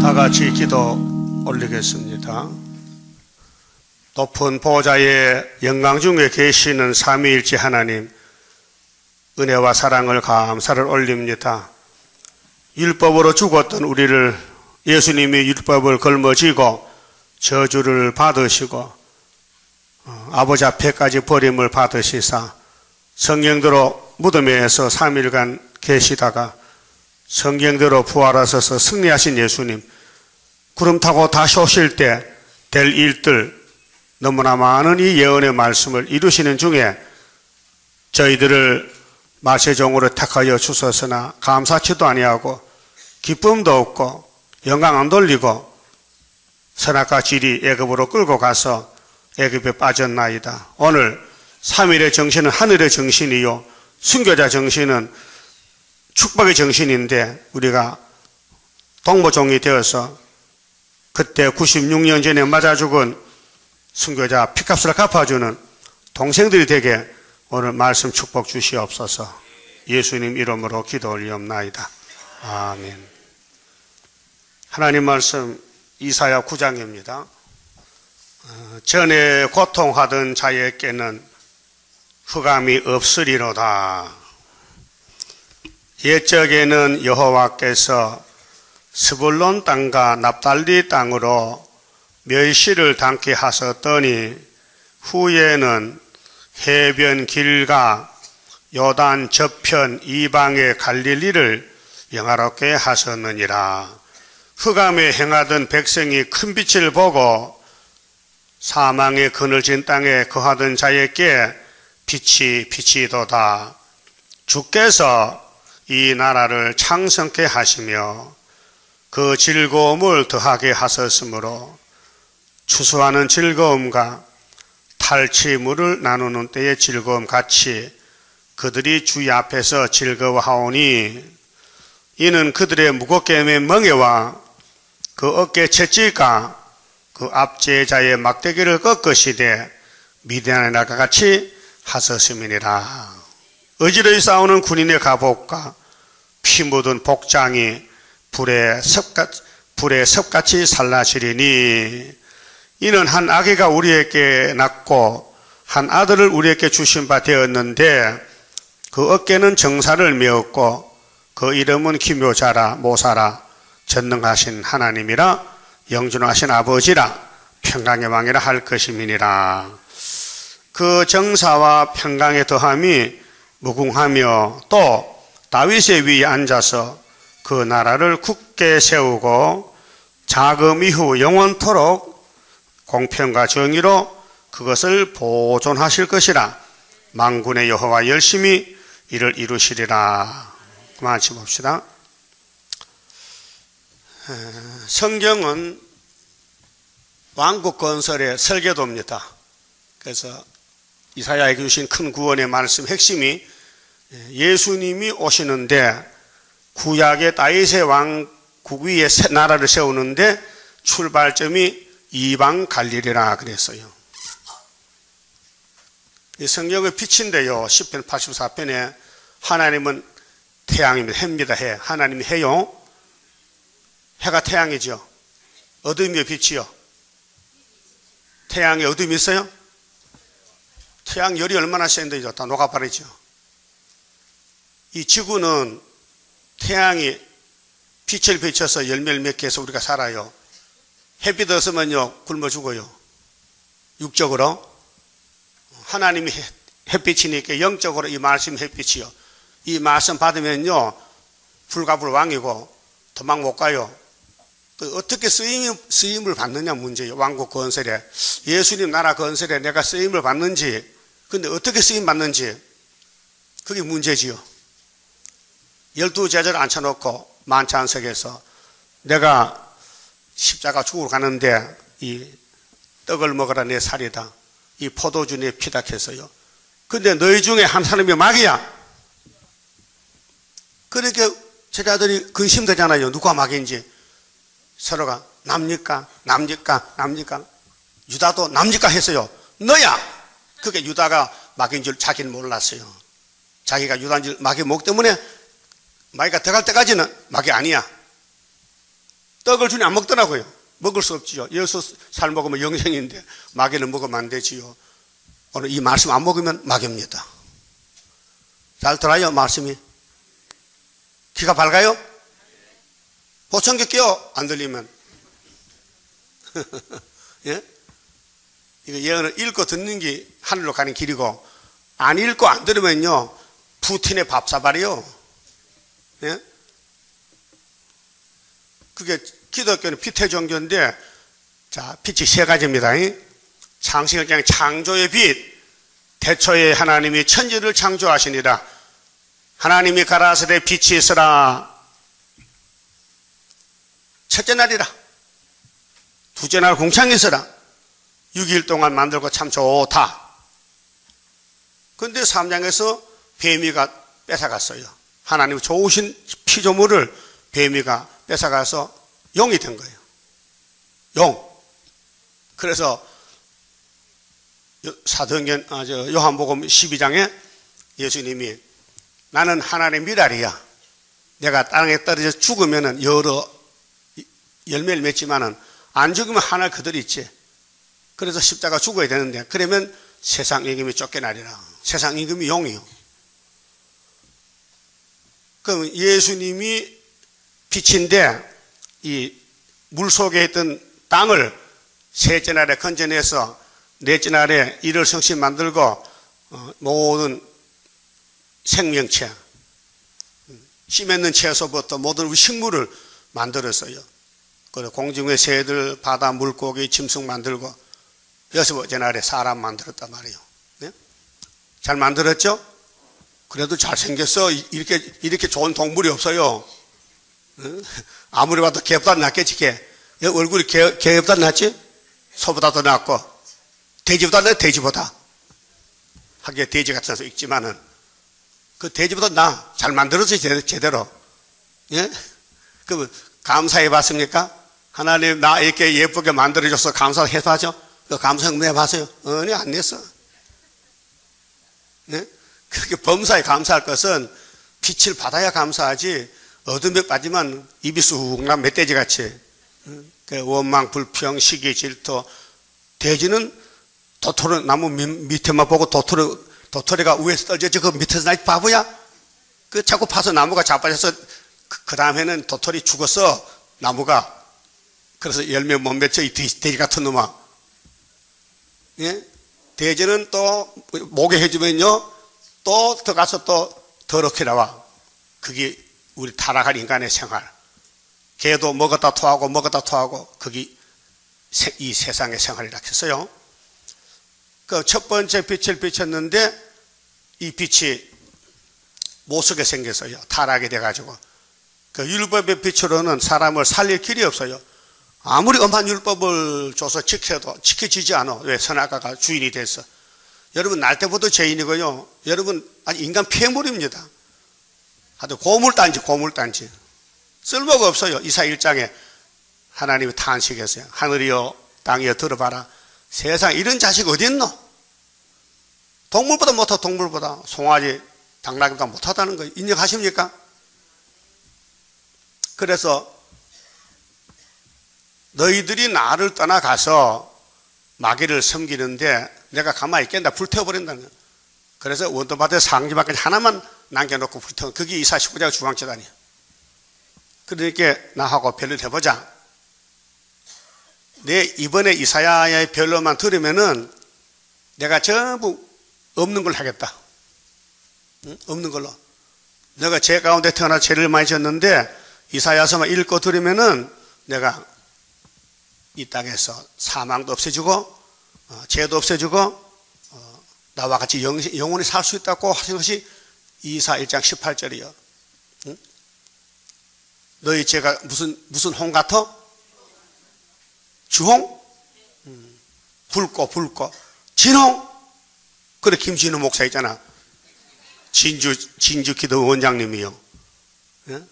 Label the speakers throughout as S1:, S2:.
S1: 다 같이 기도 올리겠습니다. 높은 보좌의 영광 중에 계시는 삼위일체 하나님, 은혜와 사랑을 감사를 올립니다. 율법으로 죽었던 우리를 예수님이 율법을 걸머지고 저주를 받으시고 아버지 앞에까지 버림을 받으시사 성령대로 무덤에서 3일간 계시다가 성령대로 부활하셔서 승리하신 예수님, 구름 타고 다시 오실 때 될 일들, 너무나 많은 이 예언의 말씀을 이루시는 중에 저희들을 말세종으로 택하여 주셨으나 감사치도 아니하고 기쁨도 없고 영광 안 돌리고 선악과 지리 애굽으로 끌고 가서 애굽에 빠졌나이다. 오늘 3일의 정신은 하늘의 정신이요 순교자 정신은 축복의 정신인데 우리가 동무종이 되어서 그때 96년 전에 맞아 죽은 순교자 피값을 갚아주는 동생들이 되게 오늘 말씀 축복 주시옵소서. 예수님 이름으로 기도 올리옵나이다. 아멘. 하나님 말씀 이사야 9장입니다. 전에 고통하던 자에게는 흑암이 없으리로다. 옛적에는 여호와께서 스불론 땅과 납달리 땅으로 멸시를 당케 하셨더니 후에는 해변 길과 요단 저편 이방의 갈릴리를 영화롭게 하셨느니라. 흑암에 행하던 백성이 큰 빛을 보고 사망의 그늘진 땅에 거하던 자에게 빛이 비치도다. 주께서 이 나라를 창성케 하시며 그 즐거움을 더하게 하셨으므로 추수하는 즐거움과 탈취물을 나누는 때의 즐거움 같이 그들이 주의 앞에서 즐거워하오니 이는 그들의 무겁게 맨 멍에와 그 어깨 채찍과 그 압제자의 막대기를 꺾으시되 미디안의 날과 같이 하셨음이니라. 어지러이 싸우는 군인의 갑옷과 피 묻은 복장이 불에 섭같이 살라지리니 이는 한 아기가 우리에게 낳고 한 아들을 우리에게 주신 바 되었는데 그 어깨는 정사를 메었고 그 이름은 기묘자라 모사라 전능하신 하나님이라 영존하신 아버지라 평강의 왕이라 할 것임이니라. 그 정사와 평강의 더함이 무궁하며 또 다윗의 위에 앉아서 그 나라를 굳게 세우고 자금 이후 영원토록 공평과 정의로 그것을 보존하실 것이라. 만군의 여호와 열심히 이를 이루시리라. 그만 봅시다. 성경은 왕국 건설의 설계도입니다. 그래서 이사야에게 주신 큰 구원의 말씀 핵심이 예수님이 오시는데 구약의 다윗의 왕국 위에 나라를 세우는데 출발점이 이방 갈릴리라 그랬어요. 이 성경의 빛인데요. 시편 84편에 하나님은 태양입니다. 해입니다. 해. 하나님이 해요. 해가 태양이죠. 어둠이요 빛이요. 태양에 어둠이 있어요? 태양 열이 얼마나 센데 다 녹아버리죠. 이 지구는 태양이 빛을 비춰서 열매를 맺게 해서 우리가 살아요. 햇빛 없으면요 굶어 죽어요. 육적으로. 하나님이 햇빛이니까 영적으로 이 말씀 햇빛이요. 이 말씀 받으면요 불가불 왕이고 도망 못 가요. 어떻게 쓰임을 받느냐 문제예요. 왕국 건설에 예수님 나라 건설에 내가 쓰임을 받는지, 근데 어떻게 쓰임 받는지 그게 문제지요. 12제자를 앉혀놓고 만찬석에서 내가 십자가 죽으러 가는데 이 떡을 먹으라 내 살이다, 이 포도주 내 피다 했어요. 근데 너희 중에 한 사람이 마귀야. 그러니까 제자들이 근심되잖아요. 누가 마귀인지. 서로가 남니까 유다도 남니까 했어요. 너야. 그게 유다가 마귀인 줄 자기는 몰랐어요. 자기가 유다인 줄 마귀 목 때문에 마귀가 들어갈 때까지는 마귀 아니야. 떡을 주니 안 먹더라고요. 먹을 수 없지요. 6살 먹으면 영생인데 마귀는 먹으면 안 되지요. 오늘 이 말씀 안 먹으면 마귀입니다. 잘 들어요, 말씀이? 귀가 밝아요? 보청기 껴, 안 들리면. 예? 이거 예언을 읽고 듣는 게 하늘로 가는 길이고, 안 읽고 안 들으면요, 푸틴의 밥사발이요. 예? 그게 기독교는 빛의 종교인데, 자, 빛이 세 가지입니다. 창세기 그냥 창조의 빛, 태초에 하나님이 천지를 창조하시니라. 하나님이 가라사대 빛이 있으라. 첫째 날이라. 둘째 날 공창이 있으라. 6일 동안 만들고 참 좋다. 그런데 3장에서 뱀이가 뺏어갔어요. 하나님 좋으신 피조물을 뱀이가 뺏어가서 용이 된 거예요. 용. 그래서 사도행전 요한복음 12장에 예수님이 나는 하나님의 미랄이야. 내가 땅에 떨어져 죽으면은 여러 열매를 맺지만은 안 죽으면 하나 그대로 있지. 그래서 십자가 죽어야 되는데 그러면 세상 임금이 쫓겨나리라. 세상 임금이 용이요. 그럼 예수님이 빛인데 이 물속에 있던 땅을 셋째 날에 건져내서 넷째 날에 이를 성신 만들고 모든 생명체, 씨 맺는 채소부터 모든 식물을 만들었어요. 그리고 공중의 새들, 바다 물고기, 짐승 만들고 여섯째 날에 사람 만들었단 말이에요. 네? 잘 만들었죠? 그래도 잘생겼어. 이렇게 좋은 동물이 없어요. 아무리 봐도 개보다 낫겠지, 개. 얼굴이 개보다 낫지? 소보다 더 낫고. 돼지보다 낫, 돼지보다. 하기에 돼지 같은 데서 있지만은, 그 돼지보다 나. 잘 만들었지, 제대로. 예? 그러면 감사해 봤습니까? 하나님, 나 이렇게 예쁘게 만들어줘서 감사해 봤죠? 그 감사 내 봤어요? 아니, 안 냈어. 네? 그렇게 범사에 감사할 것은 빛을 받아야 감사하지, 어둠에 빠지면 입이 쑥 나 멧돼지 같이. 원망, 불평, 시기, 질투. 돼지는 도토리 나무 밑에만 보고 도토리가 위에서 떨어졌지, 그 밑에서 나 바보야? 그 자꾸 파서 나무가 자빠져서 그 다음에는 도토리 죽었어, 나무가. 그래서 열매 못 맺혀, 이 돼지 같은 놈아. 예? 돼지는 또 목에 해주면요, 또 들어가서 또 더럽게 나와. 그게 우리 타락한 인간의 생활. 개도 먹었다 토하고, 그게 이 세상의 생활이라 했어요. 그 첫 번째 빛을 비쳤는데, 이 빛이 못 쓰게 생겼어요. 타락이 돼가지고. 그 율법의 빛으로는 사람을 살릴 길이 없어요. 아무리 엄한 율법을 줘서 지켜도 지켜지지 않아. 왜? 선악과가 주인이 됐어. 여러분, 날 때부터 죄인이고요. 여러분, 아니, 인간 피해물입니다. 하여튼 고물단지. 쓸모가 없어요. 이사 1장에 하나님이 탄식했어요. 하늘이여, 땅이여, 들어봐라. 세상에 이런 자식 어디 있노? 동물보다 못하, 동물보다. 송아지, 당나귀보다 못하다는 거 인정하십니까? 그래서 너희들이 나를 떠나가서 마귀를 섬기는데 내가 가만히 있겠나? 불태워버린다는 거예요. 그래서 원도밭에 상지밖에 하나만 남겨놓고 불태워. 그게 이사 19장 주왕재단이에요. 그러니까 나하고 별을 해보자. 내 이번에 이사야의 별로만 들으면은 내가 전부 없는 걸 하겠다. 응? 없는 걸로. 내가 죄 가운데 태어나 죄를 많이 졌는데 이사야서만 읽고 들으면은 내가 이 땅에서 사망도 없애주고 죄도 없애주고 나와 같이 영원히 살 수 있다고 하신 것이 이사 1장 18절이요. 응? 너희 죄가 무슨 홍 같아? 주홍? 붉고 진홍? 그래, 김진우 목사 있잖아. 진주 기도 원장님이요. 예?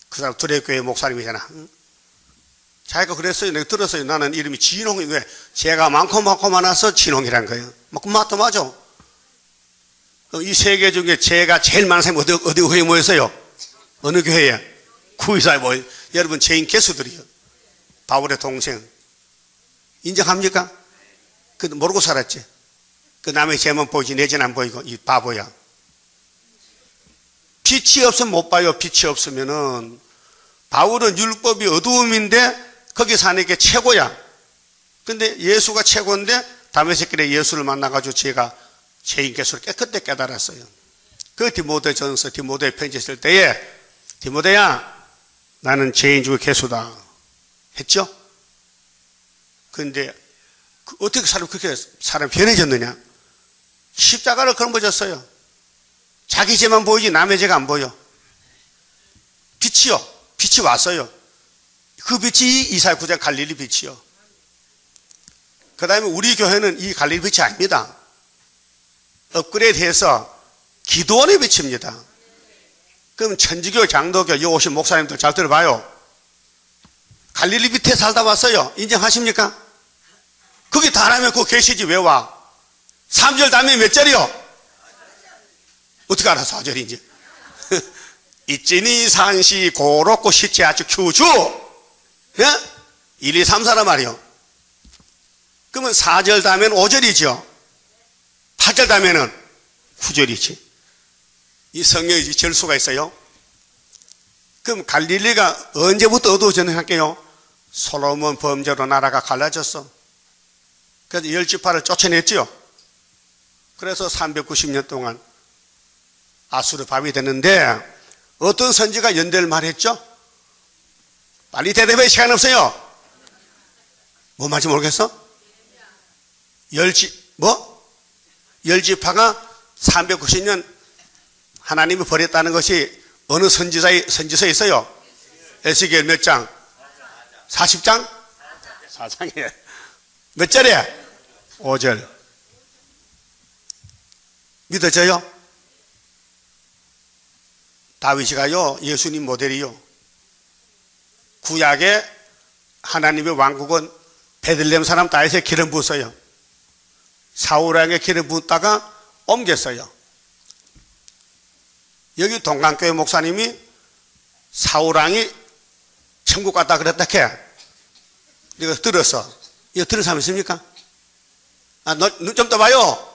S1: 그 사람 두레교회 목사님이잖아. 응? 자기가 그랬어요. 내가 들었어요. 나는 이름이 진홍이 왜? 죄가 많고 많아서 진홍이란 거예요. 맞다, 맞아. 이 세계 중에 죄가 제일 많은 사람이 어디 교회에 모였어요? 어느 교회에? 구의사에 모여. 여러분 죄인 개수들이요. 바울의 동생. 인정합니까? 그 모르고 살았지. 그 남의 죄만 보이지 내 죄는 안 보이고 이 바보야. 빛이 없으면 못 봐요. 빛이 없으면은. 바울은 율법이 어두움인데 거기 사는 게 최고야. 근데 예수가 최고인데 다메섹길에 예수를 만나가지고 제가 죄인 개수를 깨끗이 깨달았어요. 그 디모데전서 디모데에 편지 쓸 때에 디모데야 나는 죄인 중에 개수다 했죠. 그런데 어떻게 그렇게 사람이 변해졌느냐. 십자가를 걸머졌어요. 자기 죄만 보이지 남의 죄가 안 보여. 빛이요. 빛이 왔어요. 그 빛이 이사야 9장 갈릴리 빛이요. 그 다음에 우리 교회는 이 갈릴리 빛이 아닙니다. 업그레이드해서 기도원의 빛입니다. 그럼 천주교, 장로교, 이 오신 목사님들 잘 들어봐요. 갈릴리 빛에 살다 왔어요. 인정하십니까? 거기 다라면 그거 계시지 왜 와? 3절 다음에 몇 절이요? 어떻게 알아 4절인지? 있지니 산시 고롭고 시체 아주 규주. 예? 1, 2, 3, 4란 말이요. 그러면 4절 다음에는 5절이죠. 8절 다음에는 9절이지. 이 성경에 절수가 있어요. 그럼 갈릴리가 언제부터 어두워졌나 할게요. 솔로몬 범죄로 나라가 갈라졌어. 그래서 열지파를 쫓아냈죠. 그래서 390년 동안 아수르 밤이 됐는데 어떤 선지가 연대를 말했죠? 빨리 대답해. 시간 없어요. 뭐 말인지 모르겠어? 열지파가 390년 하나님이 버렸다는 것이 어느 선지서에 있어요? 에스겔 몇 장? 40장? 4장이에요. 몇 절이에요? 5절. 믿어져요? 다윗이가요, 예수님 모델이요. 구약의 하나님의 왕국은 베들레헴 사람 다윗의 기름 부었어요. 사울왕의 기름 붓다가 옮겼어요. 여기 동강교회 목사님이 사울왕이 천국 갔다 그랬다 해. 이거 들었어. 이거 들은 사람 있습니까? 아, 눈 좀 떠봐요.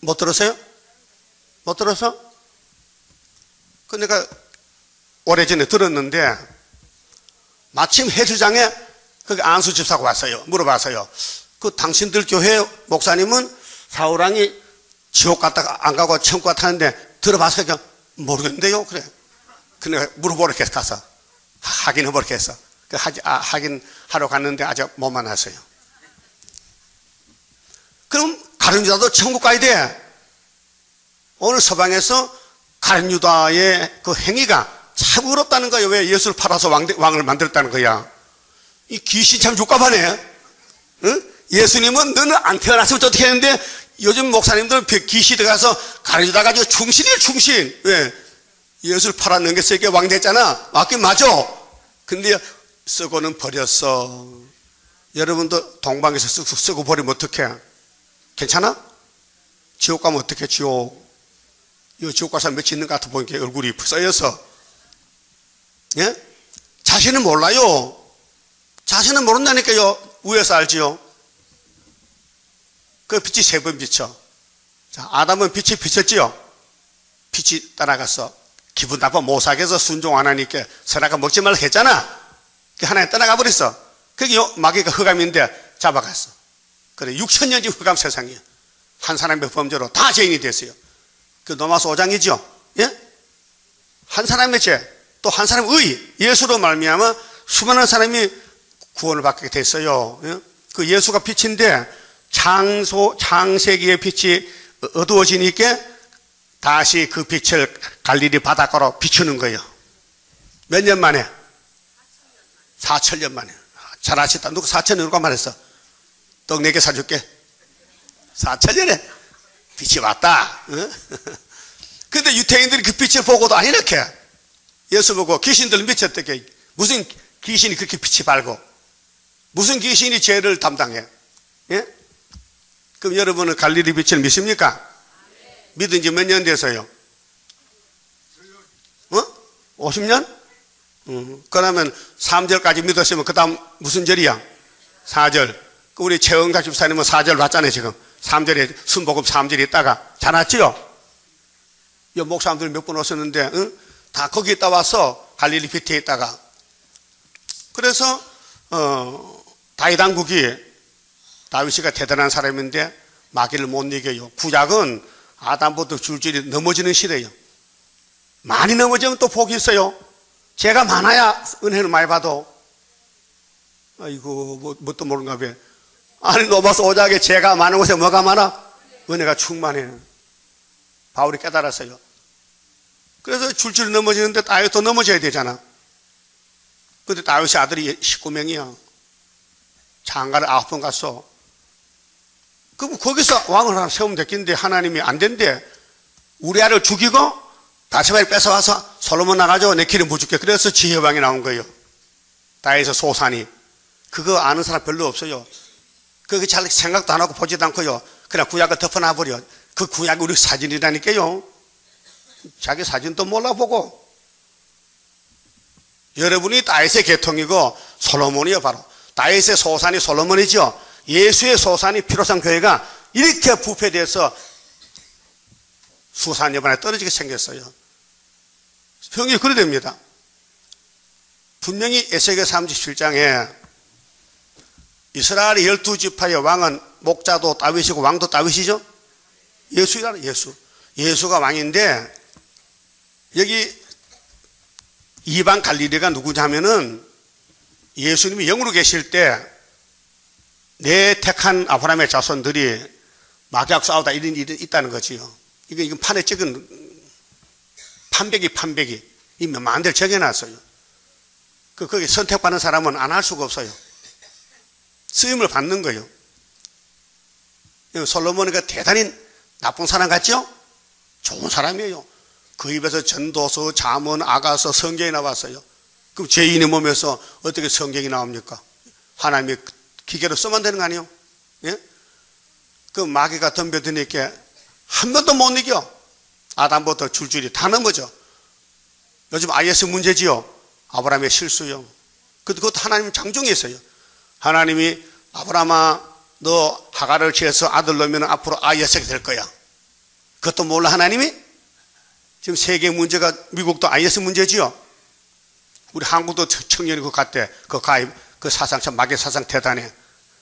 S1: 못 들었어요? 못 들었어? 그 내가 오래전에 들었는데 마침 헬스장에 거기 안수 집사가 왔어요. 물어봤어요. 그 당신들 교회 목사님은 사울왕이 지옥 갔다가 안 가고 천국 갔다는데 들어봤어요? 모르겠는데요. 그래. 근데 물어보러 계속 가서 확인해보러 했어. 확인하러 갔는데 아직 못 만났어요. 그럼 가룟 유다도 천국 가야 돼. 오늘 서방에서 가룟 유다의 그 행위가 참 어렵다는 거예요. 왜 예수를 팔아서 왕을 만들었다는 거야. 이 귀신 참 족가하네. 응? 예수님은 너는 안 태어났으면 어떻게 했는데 요즘 목사님들은 귀신 들어가서 가룟 유다 가지고 충신이에요. 충신. 왜? 예수를 팔아는 게 세계 왕 됐잖아. 맞긴 맞아. 근데 쓰고는 버렸어. 여러분도 동방에서 쓰고 버리면 어떡해? 괜찮아? 지옥 가면 어떡해? 지옥. 이 지옥 가서 며칠 있는 것 같아 보니까 얼굴이 써여서. 예? 자신은 몰라요. 자신은 모른다니까요. 위에서 알지요. 그 빛이 세 번 비쳐. 자, 아담은 빛이 비쳤지요. 빛이 따라갔어. 기분 나빠 못 사게서 순종 안 하니까 선악과 먹지 말라 했잖아. 하나님 떠나가 버렸어. 그게 마귀가 흑암인데 잡아갔어. 그래 6,000년째 흑암 세상이에요. 한 사람의 범죄로 다 죄인이 됐어요. 그 로마서 5장이죠. 예? 한 사람의 죄, 또 한 사람의 의, 예수로 말미암아 수많은 사람이 구원을 받게 됐어요. 예? 그 예수가 빛인데 창세기의 빛이 어두워지니까 다시 그 빛을 갈릴리 바닷가로 비추는 거예요. 몇 년 만에? 4,000년 만에. 잘하셨다. 누가 4,000년 누가 말했어? 떡 4개 사줄게. 4,000년에 빛이 왔다. 근데 유태인들이 그 빛을 보고도 안 이렇게 예수 보고 귀신들 미쳤대. 무슨 귀신이 그렇게 빛이 밝고 무슨 귀신이 죄를 담당해? 예? 그럼 여러분은 갈릴리 빛을 믿습니까? 믿은 지 몇 년 돼서요? 50년? 그러면 3절까지 믿었으면 그 다음 무슨 절이야? 4절. 우리 최은각 집사님은 4절 봤잖아요, 지금. 3절에 순복음 3절에 있다가. 잘 왔지요? 이 목사님들 몇 분 오셨는데, 다 거기 있다 와서 갈릴리 비트에 있다가. 그래서, 다윗 왕국이 다윗이가 대단한 사람인데 마귀를 못 이겨요. 구약은 아담부터 줄줄이 넘어지는 시대예요. 많이 넘어지면 또 복이 있어요. 죄가 많아야 은혜를 많이 받아. 아이고, 뭣도 모르는가 봐. 아니, 로마서 5장에 죄가 많은 곳에 뭐가 많아? 은혜가 충만해. 바울이 깨달았어요. 그래서 줄줄 넘어지는데 다윗도 넘어져야 되잖아. 근데 다윗의 아들이 19명이야. 장가를 9번 갔어. 그럼 거기서 왕을 하나 세우면 됐겠는데 하나님이 안 된대. 우리아를 죽이고 다시바를 뺏어와서 솔로몬 나가지고 내 기름 부어줄게. 그래서 지혜왕이 나온 거예요. 다윗의 소산이. 그거 아는 사람 별로 없어요. 그게 잘 생각도 안 하고 보지도 않고요. 그냥 구약을 덮어놔버려. 그 구약이 우리 사진이라니까요. 자기 사진도 몰라보고. 여러분이 다윗의 계통이고 솔로몬이요 바로. 다윗의 소산이 솔로몬이죠. 예수의 소산이 피로상 교회가 이렇게 부패돼서 수사년 만에 떨어지게 생겼어요. 형이 그래 됩니다. 분명히 에스겔 37장에 이스라엘의 12지파의 왕은 목자도 다윗이고 왕도 다윗이죠. 예수이라는 예수. 예수가 왕인데 여기 이방 갈릴리가 누구냐 하면은 예수님이 영으로 계실 때 내 택한 아브라함의 자손들이 마귀하고 싸우다 이런 일이 있다는 거지요. 이건 판에 찍은 판배기 이 만들 적여놨어요. 거기 선택받는 사람은 안 할 수가 없어요. 쓰임을 받는 거예요. 솔로몬이가 대단히 나쁜 사람 같죠? 좋은 사람이에요. 그 입에서 전도서, 잠언, 아가서, 성경이 나왔어요. 그럼 죄인의 몸에서 어떻게 성경이 나옵니까? 하나님이 기계로 써만 되는 거 아니에요? 예? 그 마귀가 덤벼드니까 한 번도 못 이겨. 아담부터 줄줄이 다 넘어져. 요즘 IS 문제지요. 아브라함의 실수요. 그것도 하나님 장중에 있어요. 하나님이 아브라함아 너 하가를 취해서 아들 놓으면 앞으로 IS가 될 거야. 그것도 몰라 하나님이? 지금 세계 문제가 미국도 IS 문제지요. 우리 한국도 청년이 그거 갔대. 그 가입 그 사상 참 마귀 사상 대단해.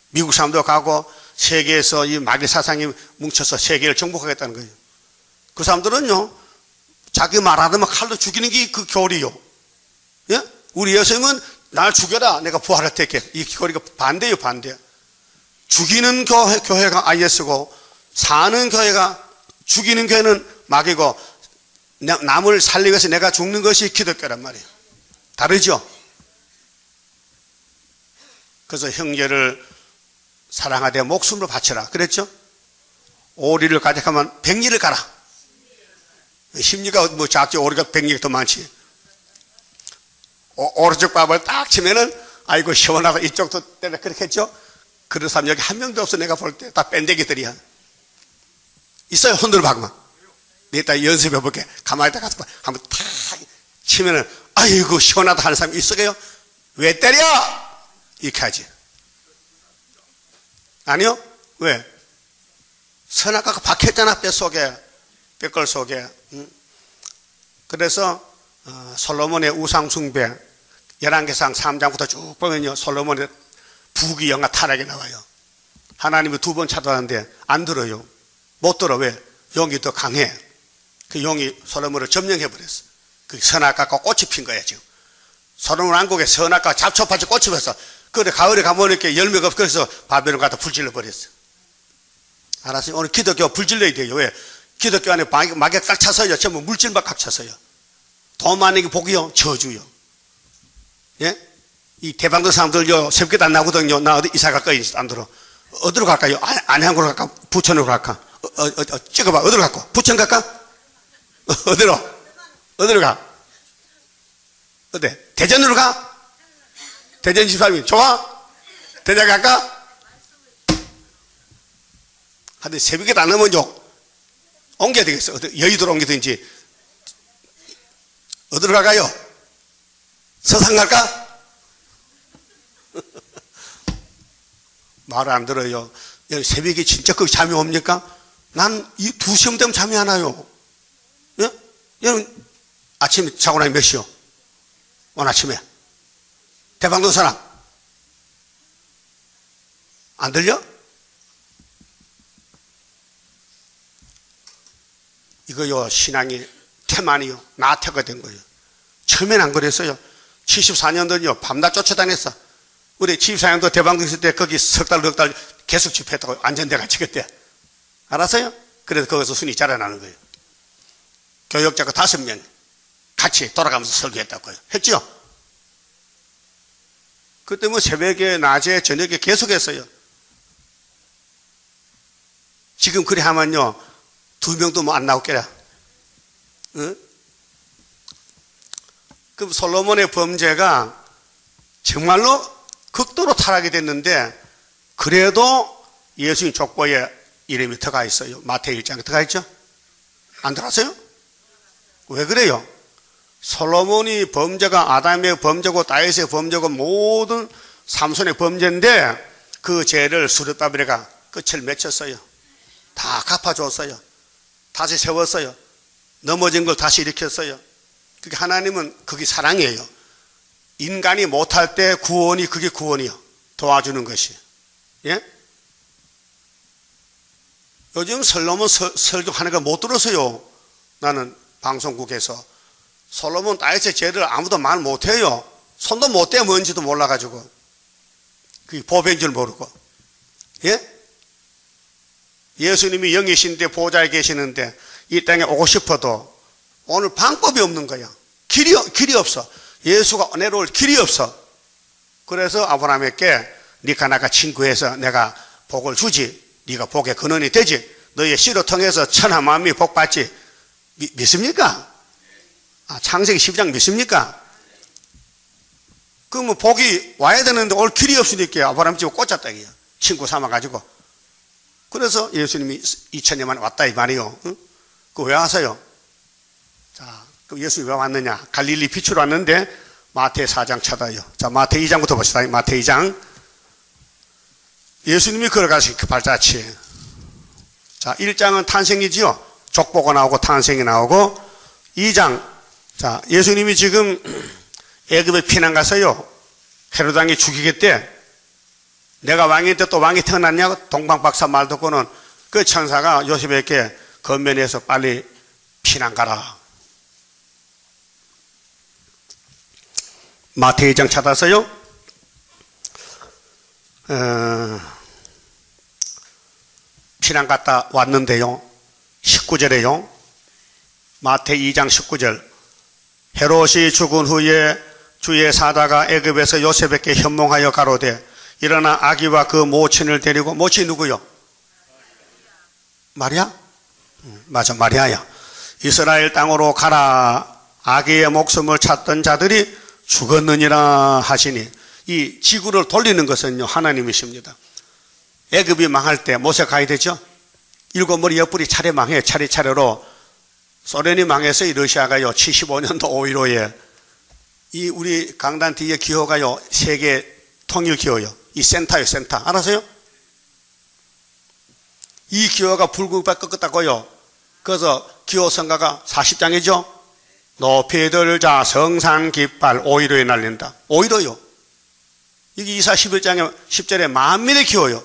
S1: 미국 사람도 가고 세계에서 이 마귀 사상이 뭉쳐서 세계를 정복하겠다는 거예요. 그 사람들은요 자기 말하면 칼로 죽이는 게 그 교리요. 예? 우리 예수님은 날 죽여라 내가 부활할 테게 이 교리가 반대요 반대. 죽이는 교회가 IS고 사는 교회가 죽이는 교회는 마귀고 남을 살리기 위해서 내가 죽는 것이 기독교란 말이에요. 다르죠? 그래서 형제를 사랑하되 목숨을 바쳐라 그랬죠? 오리를 가져가면 백리를 가라. 심리가 뭐 작지 오리가 백리가 더 많지. 오른쪽 밥을 딱 치면은 아이고 시원하다 이쪽도 때려 그렇게 했죠? 그런 사람 여기 한 명도 없어. 내가 볼 때 다 뺀데기들이야. 있어요 흔들 박만. 내 이따 연습해볼게. 가만히 있다 가서 한번 탁 치면은 아이고 시원하다 하는 사람이 있어요? 왜 때려? 이렇게 하지. 아니요? 왜? 선악과가 박혔잖아 뼛속에 뼈골 속에. 그래서 솔로몬의 우상숭배 열왕기상 3장부터 쭉 보면요 솔로몬의 부귀영화 타락이 나와요. 하나님이 2번 찾아왔는데 안 들어요. 못 들어. 왜? 용이 더 강해. 그 용이 솔로몬을 점령해버렸어. 그 선악과가 꽃이 핀 거야 지금. 솔로몬 왕국에 선악과 잡초밭이 꽃이 폈어. 그래 가을에 가보니까 열매가 없어. 그래서 바벨론 갖다 불질러 버렸어. 알았어요? 오늘 기독교 불질러야 돼요. 왜? 기독교 안에 마귀가 딱 차서요. 전부 물질만 각 차서요. 돈 많은 게 복이요. 저주요. 예? 이 대방도 사람들요 새벽에 안 나오거든요. 나 어디 이사 갈까? 안 들어. 어디로 갈까요? 안양으로 갈까? 부천으로 갈까? 찍어봐. 어디로 갈까? 부천 갈까? 어디로 가? 어때? 대전으로 가? 대전 집사람이 좋아? 대전 갈까? 하여튼 새벽에 안 오면요 옮겨야 되겠어. 여의도로 옮기든지 어디로 갈까요? 서산 갈까? 말을 안 들어요. 새벽에 진짜 거기 잠이 옵니까? 난 이 2시쯤 되면 잠이 안 와요. 예? 여러분, 아침에 자고 나면 몇 시요? 오늘 아침에. 대방동 사람. 안 들려? 이거요, 신앙이 태만이요. 나태가 된 거예요. 처음엔 안 그랬어요. 74년도는요, 밤낮 쫓아다녔어. 우리 74년도 대방동 있을 때 거기 석 달, 넉 달 계속 집회했다고 안전대가 찍었대. 알았어요? 그래서 거기서 순위 자라나는 거예요. 교역자가 5명 같이 돌아가면서 설교했다고요. 했죠? 그때 뭐 새벽에, 낮에, 저녁에 계속 했어요. 지금 그래 하면요, 2명도 뭐 안 나올게라. 응? 그럼 솔로몬의 범죄가 정말로 극도로 타락이 됐는데, 그래도 예수님 족보에 이름이 들어가 있어요. 마태복음 1장에 들어가 있죠? 안 들어갔어요? 왜 그래요? 솔로몬이 범죄가 아담의 범죄고 다윗의 범죄고 모든 삼손의 범죄인데 그 죄를 스룹바벨가 끝을 맺혔어요. 다 갚아줬어요. 다시 세웠어요. 넘어진 걸 다시 일으켰어요. 그게 하나님은 그게 사랑이에요. 인간이 못할 때 구원이 그게 구원이요. 도와주는 것이. 예? 요즘 솔로몬 설교하는 거 못 들었어요. 나는 방송국에서. 솔로몬 다윗의 죄를 아무도 말 못해요. 손도 못 대 뭔지도 몰라가지고. 그게 법인 줄 모르고. 예? 예수님이 영이신데 보좌에 계시는데 이 땅에 오고 싶어도 오늘 방법이 없는 거야. 길이 없어. 예수가 내려올 길이 없어. 그래서 아브라함에게 네가 나가 친구해서 내가 복을 주지. 네가 복의 근원이 되지. 너의 씨로 통해서 천하 만민이 복 받지. 믿습니까? 창세기 12장 믿습니까? 그러면 복이 와야 되는데 올 길이 없으니까 아브라함 집에 꽂혔다 이게요. 친구 삼아가지고. 그래서 예수님이 2000년 만에 왔다 이 말이요. 응? 그거 왜 와서요? 자, 그럼 예수님이 왜 왔느냐? 갈릴리 빛으로 왔는데 마태 4장 찾아요. 자, 마태 2장부터 봅시다. 마태 2장. 예수님이 걸어가신 그 발자취. 자, 1장은 탄생이지요. 족보가 나오고 탄생이 나오고 2장. 자, 예수님이 지금 애굽에 피난 가서요. 헤롯 왕이 죽이겠대. 내가 왕인데 또 왕이 태어났냐고 동방박사 말 듣고는 그 천사가 요셉에게 건면해서 빨리 피난 가라. 마태 2장 찾아서요. 피난 갔다 왔는데요. 19절에요. 마태 2장 19절. 헤롯이 죽은 후에 주의 사자가 애굽에서 요셉에게 현몽하여 가로되 일어나 아기와 그 모친을 데리고. 모친이 누구요? 마리아? 맞아, 마리아야. 이스라엘 땅으로 가라. 아기의 목숨을 찾던 자들이 죽었느니라 하시니. 이 지구를 돌리는 것은요 하나님이십니다. 애굽이 망할 때 모세 가야 되죠. 7머리 옆구리 차례 망해요. 차례차례로. 소련이 망해서 이 러시아가요 75년도 5.15에 이 우리 강단 뒤에 기호가요 세계 통일 기호요. 이 센터요, 센터. 알아서요? 이 기호가 붉은빛 꺾었다고요. 그래서 기호 성가가 40장이죠. 높이 들자 성산 깃발 5.15에 날린다. 5.15요. 이게 이사 11장에 10절에 만민의 기호요.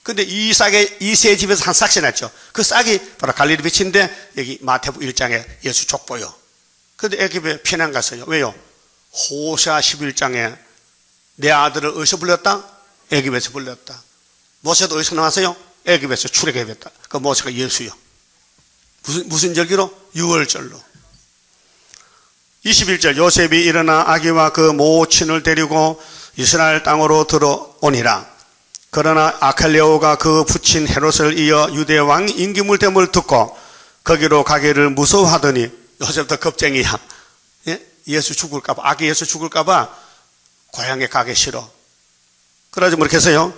S1: 근데 이 세 집에서 한 싹이 났죠. 그 싹이 바로 갈릴리 빛인데 여기 마태복음 1장에 예수 족보요. 근데 애굽에 피난 갔어요. 왜요? 호세아 11장에 내 아들을 어디서 불렀다? 애굽에서 불렀다. 모세도 어디서 나왔어요? 애굽에서 출애굽했다. 그 모세가 예수요. 무슨 절기로? 6월절로. 21절. 요셉이 일어나 아기와 그 모친을 데리고 이스라엘 땅으로 들어오니라. 그러나 아칼레오가 그 부친 헤롯을 이어 유대 왕 임기물됨을 듣고 거기로 가기를 무서워하더니 요셉도 겁쟁이야. 예? 예수 죽을까봐, 아기 예수 죽을까봐 고향에 가기 싫어. 그러지 뭐 이렇게 해서요.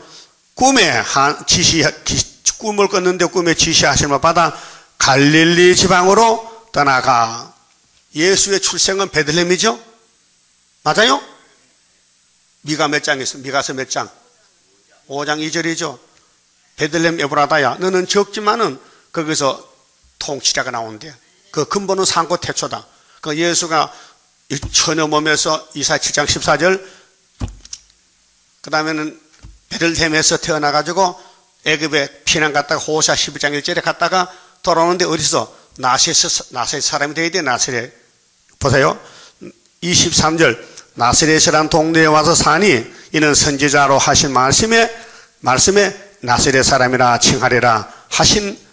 S1: 꿈을 꿨는데 꿈에 지시하심을 받아 갈릴리 지방으로 떠나가. 예수의 출생은 베들레헴이죠. 맞아요? 미가 몇 장 있어? 미가서 몇 장? 5장 2절이죠. 베들레헴 에브라다야, 너는 적지만은 거기서 통치자가 나온대. 그 근본은 상고 태초다. 그 예수가 처녀 몸에서 이사야 7장 14절, 그 다음에는 베들레헴에서 태어나가지고 애굽에 피난 갔다가 호사 12장 1절에 갔다가 돌아오는데 어디서? 나사렛 사람이 되어야 돼. 나사렛. 보세요. 23절, 나사렛이란 동네에 와서 사니 이는 선지자로 하신 말씀에 나사렛 사람이라 칭하리라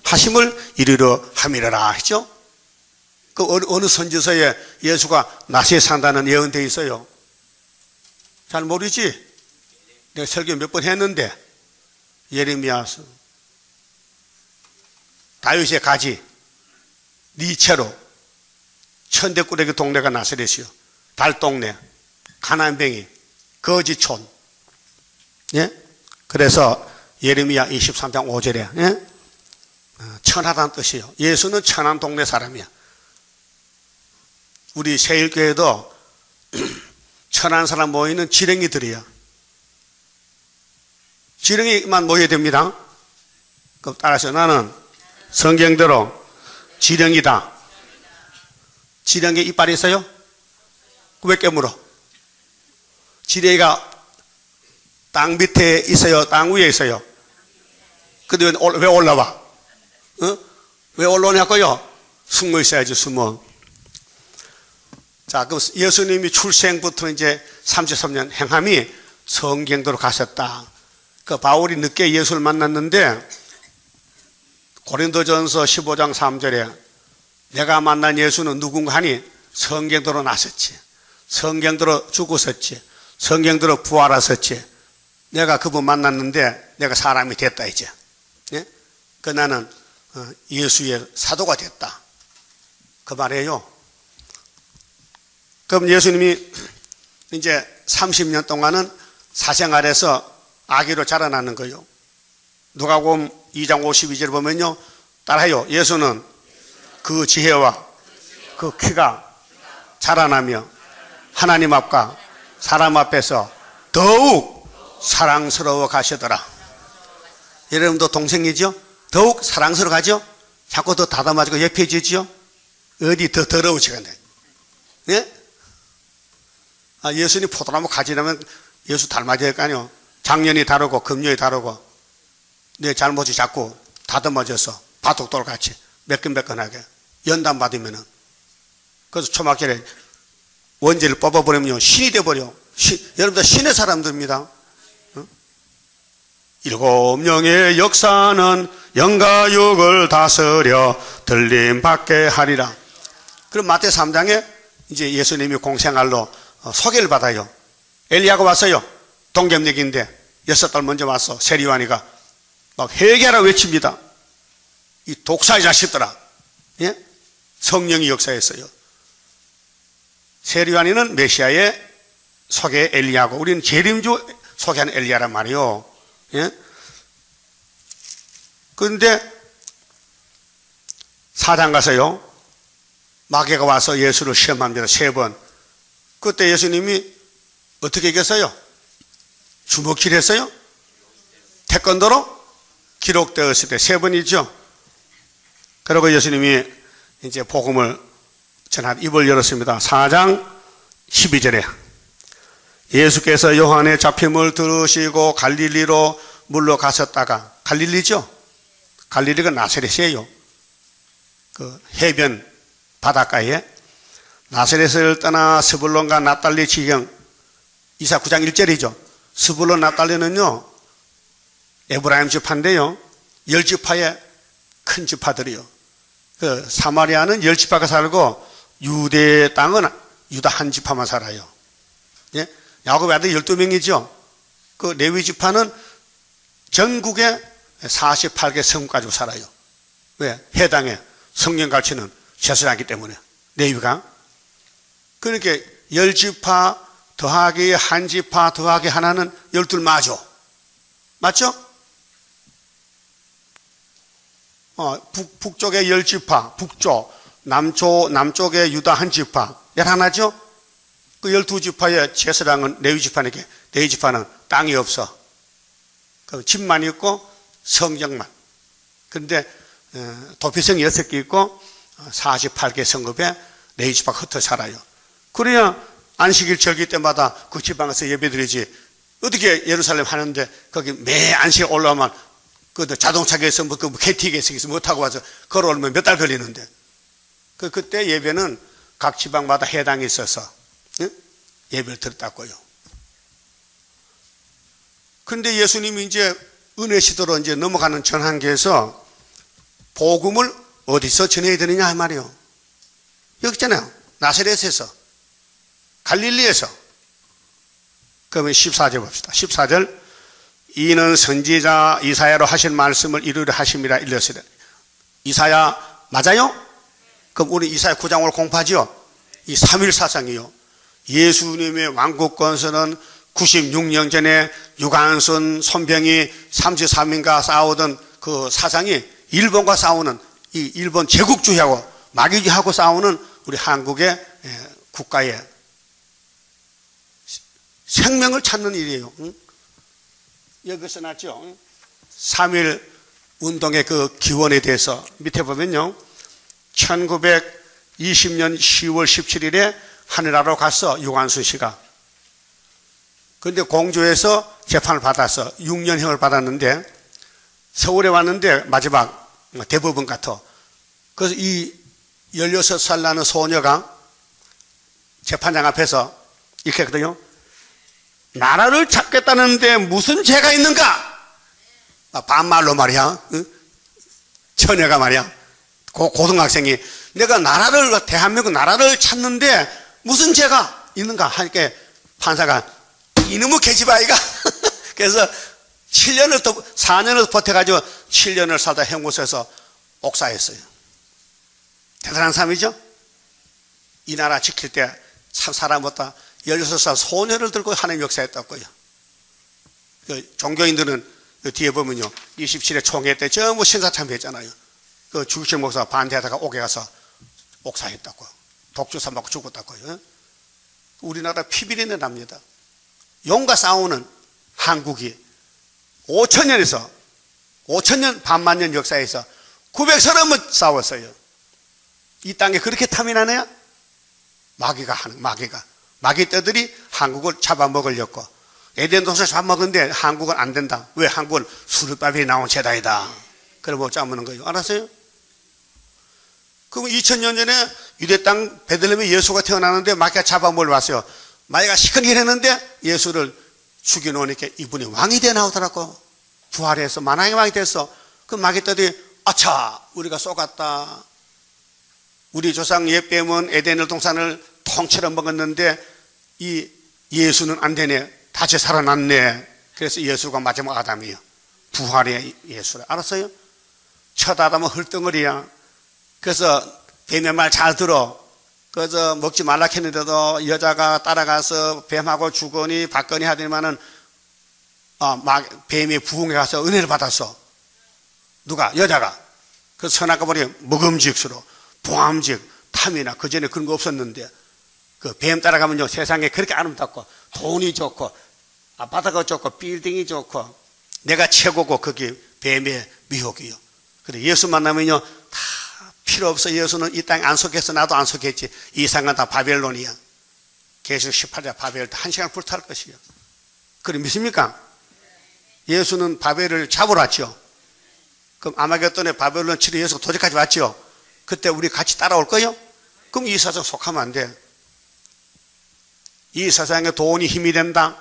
S1: 하심을 이루려 함이라 했죠. 그 어느 선지서에 예수가 나사렛 산다는 예언되어 있어요? 잘 모르지? 내가 설교 몇 번 했는데, 예레미야서, 다윗의 가지, 니체로, 천대꾸레기 동네가 나사렛이요. 달동네, 가난뱅이, 거지촌. 예? 그래서 예레미야 23장 5절에 예? 천하다는 뜻이에요. 예수는 천한 동네 사람이야. 우리 세일교회도 천한 사람 모이는 지렁이들이야. 지렁이만 모여야 됩니다. 그럼 따라서 나는 성경대로 지렁이다. 지렁이 이빨이 있어요? 왜 깨물어? 지렁이가 땅 밑에 있어요? 땅 위에 있어요? 근데 왜 올라와? 왜 올라오냐고요? 숨어 있어야지, 숨어. 자, 그럼 예수님이 출생부터 이제 33년 행함이 성경대로 가셨다. 그 바울이 늦게 예수를 만났는데 고린도전서 15장 3절에 내가 만난 예수는 누군가 하니 성경대로 나섰지, 성경대로 죽었었지, 성경대로 부활하셨지. 내가 그분 만났는데 내가 사람이 됐다 이제. 예? 그 나는 예수의 사도가 됐다. 그 말이에요. 그럼 예수님이 이제 30년 동안은 사생활에서 아기로 자라나는 거예요. 누가복음 2장 52절 보면요, 따라해요. 예수는 그 지혜와 그 키가 자라나며 하나님 앞과 사람 앞에서 더욱 사랑스러워 가시더라. 여러분도 동생이죠? 더욱 사랑스러워 가죠? 자꾸 더 다듬어지고 예뻐지죠? 어디 더 더러워지겠네. 예? 아, 예수님 포도나무 가지려면 예수 닮아야 될 거 아니에요? 작년이 다르고 금년이 다르고 내 잘못이 자꾸 다듬어져서 바둑돌같이 매끈매끈하게 연단 받으면은, 그래서 초막절에 원죄를 뽑아버리면 신이 돼버려. 여러분들 신의 사람들입니다. 어? 7명의 역사는 영과 육을 다스려 들림 받게 하리라. 그럼 마태 3장에 이제 예수님이 공생활로 소개를 받아요. 엘리야가 왔어요. 동ገብ력인데 6달 먼저 왔어. 세리완이가 막 회개하라 외칩니다. 이 독사의 자식들아. 예? 성령이 역사했어요. 세리완이는 메시아의 소개 엘리야고, 우리는 재림주 소개하는 엘리야란 말이요. 예? 그런데 사장 가서요, 마귀가 와서 예수를 시험합니다. 3번. 그때 예수님이 어떻게 이겼어요? 주먹질 했어요? 태권도로 기록되었을 때 3번이죠. 그리고 예수님이 이제 복음을 전한 입을 열었습니다. 4장 12절에 예수께서 요한의 잡힘을 들으시고 갈릴리로 물러가셨다가, 갈릴리죠? 갈릴리가 나사렛이에요. 그 해변 바닷가에 나사렛을 떠나 스불론과 납달리 지경, 이사 9장 1절이죠. 스불론 납달리는요 에브라임 지파인데요, 10지파의 큰 지파들이요. 그 사마리아는 10지파가 살고 유대 땅은 유다 한 지파만 살아요. 예? 야곱의 아들 12명이죠. 그 레위 지파는 전국에 48개 성읍 가지고 살아요. 왜? 해당에 성경 가르치는 제사장이기 때문에. 레위가. 그러니까 10지파 더하기 한 지파 더하기 하나는 12 맞죠? 맞죠? 북쪽에 10지파, 북쪽, 남쪽에 유다 한 지파, 11죠? 그 12지파의 제사장은 레위지파에게, 레위지파는 땅이 없어. 그 집만 있고 성경만. 그런데 도피성 6개 있고 48개 성읍에 레위지파가 흩어 살아요. 그래야 안식일 절기 때마다 그 지방에서 예배드리지. 어떻게 예루살렘 하는데 거기 매 안식일 올라오면 그 자동차에서 뭐 KTX에서 못 타고 와서 걸어오면 몇 달 걸리는데. 그때 예배는 각 지방마다 해당이 있어서 예배를 드렸다고요. 근데 예수님이 이제 은혜 시대로 이제 넘어가는 전환기에서 복음을 어디서 전해야 되느냐 할 말이요. 여기 있잖아요. 나사렛에서, 갈릴리에서. 그러면 14절 봅시다. 14절. 이는 선지자 이사야로 하신 말씀을 이루려 하심이라 일렀으되. 이사야 맞아요? 그럼 우리 이사야 9장 오늘 공부하죠? 이 3.1 사상이요. 예수님의 왕국 건설은 96년 전에 유관순, 손병이 33인가 싸우던 그 사상이 일본과 싸우는, 이 일본 제국주의하고 마귀주의하고 싸우는 우리 한국의 국가의 생명을 찾는 일이에요. 여기서 났죠. 3.1 운동의 그 기원에 대해서 밑에 보면요. 1920년 10월 17일에 하늘나라로 갔어, 유관순 씨가. 그런데 공주에서 재판을 받아서 6년형을 받았는데 서울에 왔는데 마지막 대법원 같아. 그래서 이 16살 나는 소녀가 재판장 앞에서 이렇게 했거든요. 나라를 찾겠다는데 무슨 죄가 있는가? 반말로 말이야. 처녀가 말이야. 고등학생이 내가 나라를, 대한민국 나라를 찾는데 무슨 죄가 있는가 하니까 판사가 이놈의 계집아이가 그래서 7년을 더 4년을 버텨가지고 7년을 살다 형무소에서 옥사했어요. 대단한 사람이죠. 이 나라 지킬 때 참 사람보다 16살 소녀를 들고 하나님 역사했다고요. 그 종교인들은 뒤에 보면요 27회 총회 때 전부 신사참배했잖아요. 그 주기철 목사 반대하다가 옥에 가서 옥사했다고, 독주사 맞고 죽었다고요. 우리나라 피비린내 납니다. 용과 싸우는 한국이 5천년에서 5천년 반만년 역사에서 930번 싸웠어요. 이 땅에 그렇게 탐이 나네요. 마귀가 하는, 마귀 떼들이 한국을 잡아먹으려고 에덴 동산을 잡아먹었는데 한국은 안 된다. 왜? 한국은 수르바벨이 나온 제다이다. 그래 못 잡는 거예요. 알았어요? 그럼 2000년 전에 유대 땅 베들레헴에 예수가 태어나는데 마귀가 잡아먹으러 왔어요. 마귀가 시큰길 했는데 예수를 죽여놓으니까 이분이 왕이 돼 나오더라고. 부활해서 만왕의 왕이 됐어. 그 마귀들이 아차 우리가 쏘갔다. 우리 조상 옛뱀은 에덴 동산을 통째로 먹었는데 이 예수는 안 되네. 다시 살아났네. 그래서 예수가 마지막 아담이에요. 부활의 예수라. 알았어요? 첫 아담은 헐덩어리야. 그래서 뱀의 말 잘 들어. 그래서 먹지 말라 했는데도 여자가 따라가서 뱀하고 주거니 받거니 하더니만은 뱀이 부흥에 가서 은혜를 받았어. 누가? 여자가. 그래서 선악과 벌이 먹음직스러워. 보암직, 탐이나 그 전에 그런 거 없었는데 그 뱀 따라가면요 세상에 그렇게 아름답고 돈이 좋고 아파트가 좋고 빌딩이 좋고 내가 최고고 그게 뱀의 미혹이요. 그래 예수 만나면요 다 필요 없어. 예수는 이 땅에 안 속했어. 나도 안 속했지. 이상은 다 바벨론이야. 계시록 18장 바벨 1시간 불탈 것이요. 그래 믿습니까? 예수는 바벨을 잡으러 왔죠. 그럼 아마겟돈에 바벨론 치러 예수가 도적까지 왔죠. 그때 우리 같이 따라올 거요? 그럼 이 세상 속하면 안 돼. 이 세상에 돈이 힘이 된다,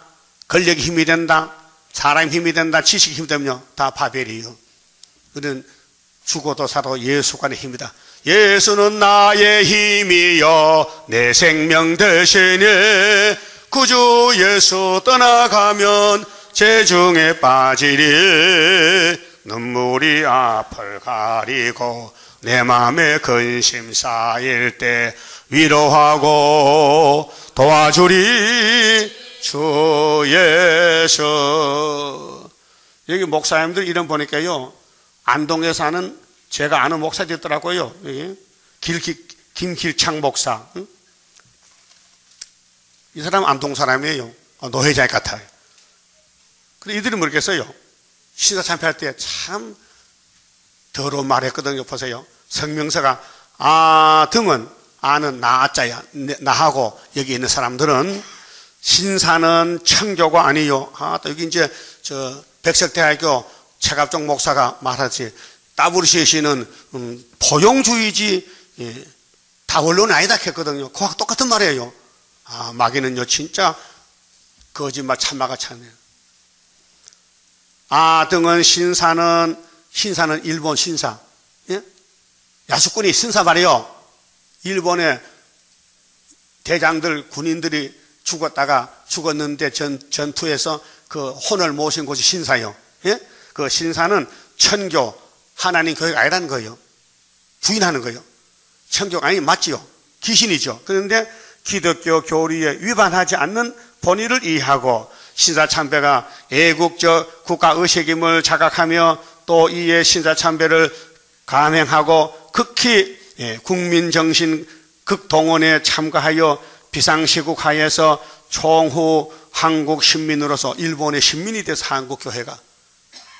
S1: 권력이 힘이 된다, 사람이 힘이 된다, 지식이 힘이 되면요 다 바벨이에요. 우리는 죽어도 살아도 예수관의 힘이다. 예수는 나의 힘이여 내 생명 대신에 구주 예수 떠나가면 재중에 빠지리. 눈물이 앞을 가리고 내 맘에 근심 쌓일 때 위로하고 도와주리 주 예수. 여기 목사님들 이름 보니까요 안동에 사는 제가 아는 목사도 있더라고요. 김길창 목사. 이 사람 안동 사람이에요. 노회장 같아요. 근데 이들이 모르겠어요. 신사참배할 때 참 더러운 말 했거든요. 보세요. 성명서가 등은 아는 나자야. 나하고 여기 있는 사람들은 신사는 청교가 아니요. 또 여기 이제 백석대학교 최갑종 목사가 말하지 WCC는 포용주의지 다 원론은 아니다 했거든요. 그와 똑같은 말이에요. 마귀는요 진짜 거짓말 참마가 참네요. 등은 신사는 일본 신사. 예? 야수꾼이 신사 말이요. 일본의 대장들 군인들이 죽었는데 전투에서 그 혼을 모신 곳이 신사요. 예? 그 신사는 천교 하나님 교회가 아니라는 거예요. 부인하는 거예요. 천교가 아니 맞지요. 귀신이죠. 그런데 기독교 교리에 위반하지 않는 본의를 이해하고 신사참배가 애국적 국가의식임을 자각하며 또 이에 신사참배를 감행하고 극히 국민정신 극동원에 참가하여 비상시국 하에서 총후 한국 신민으로서 일본의 신민이 돼서 한국교회가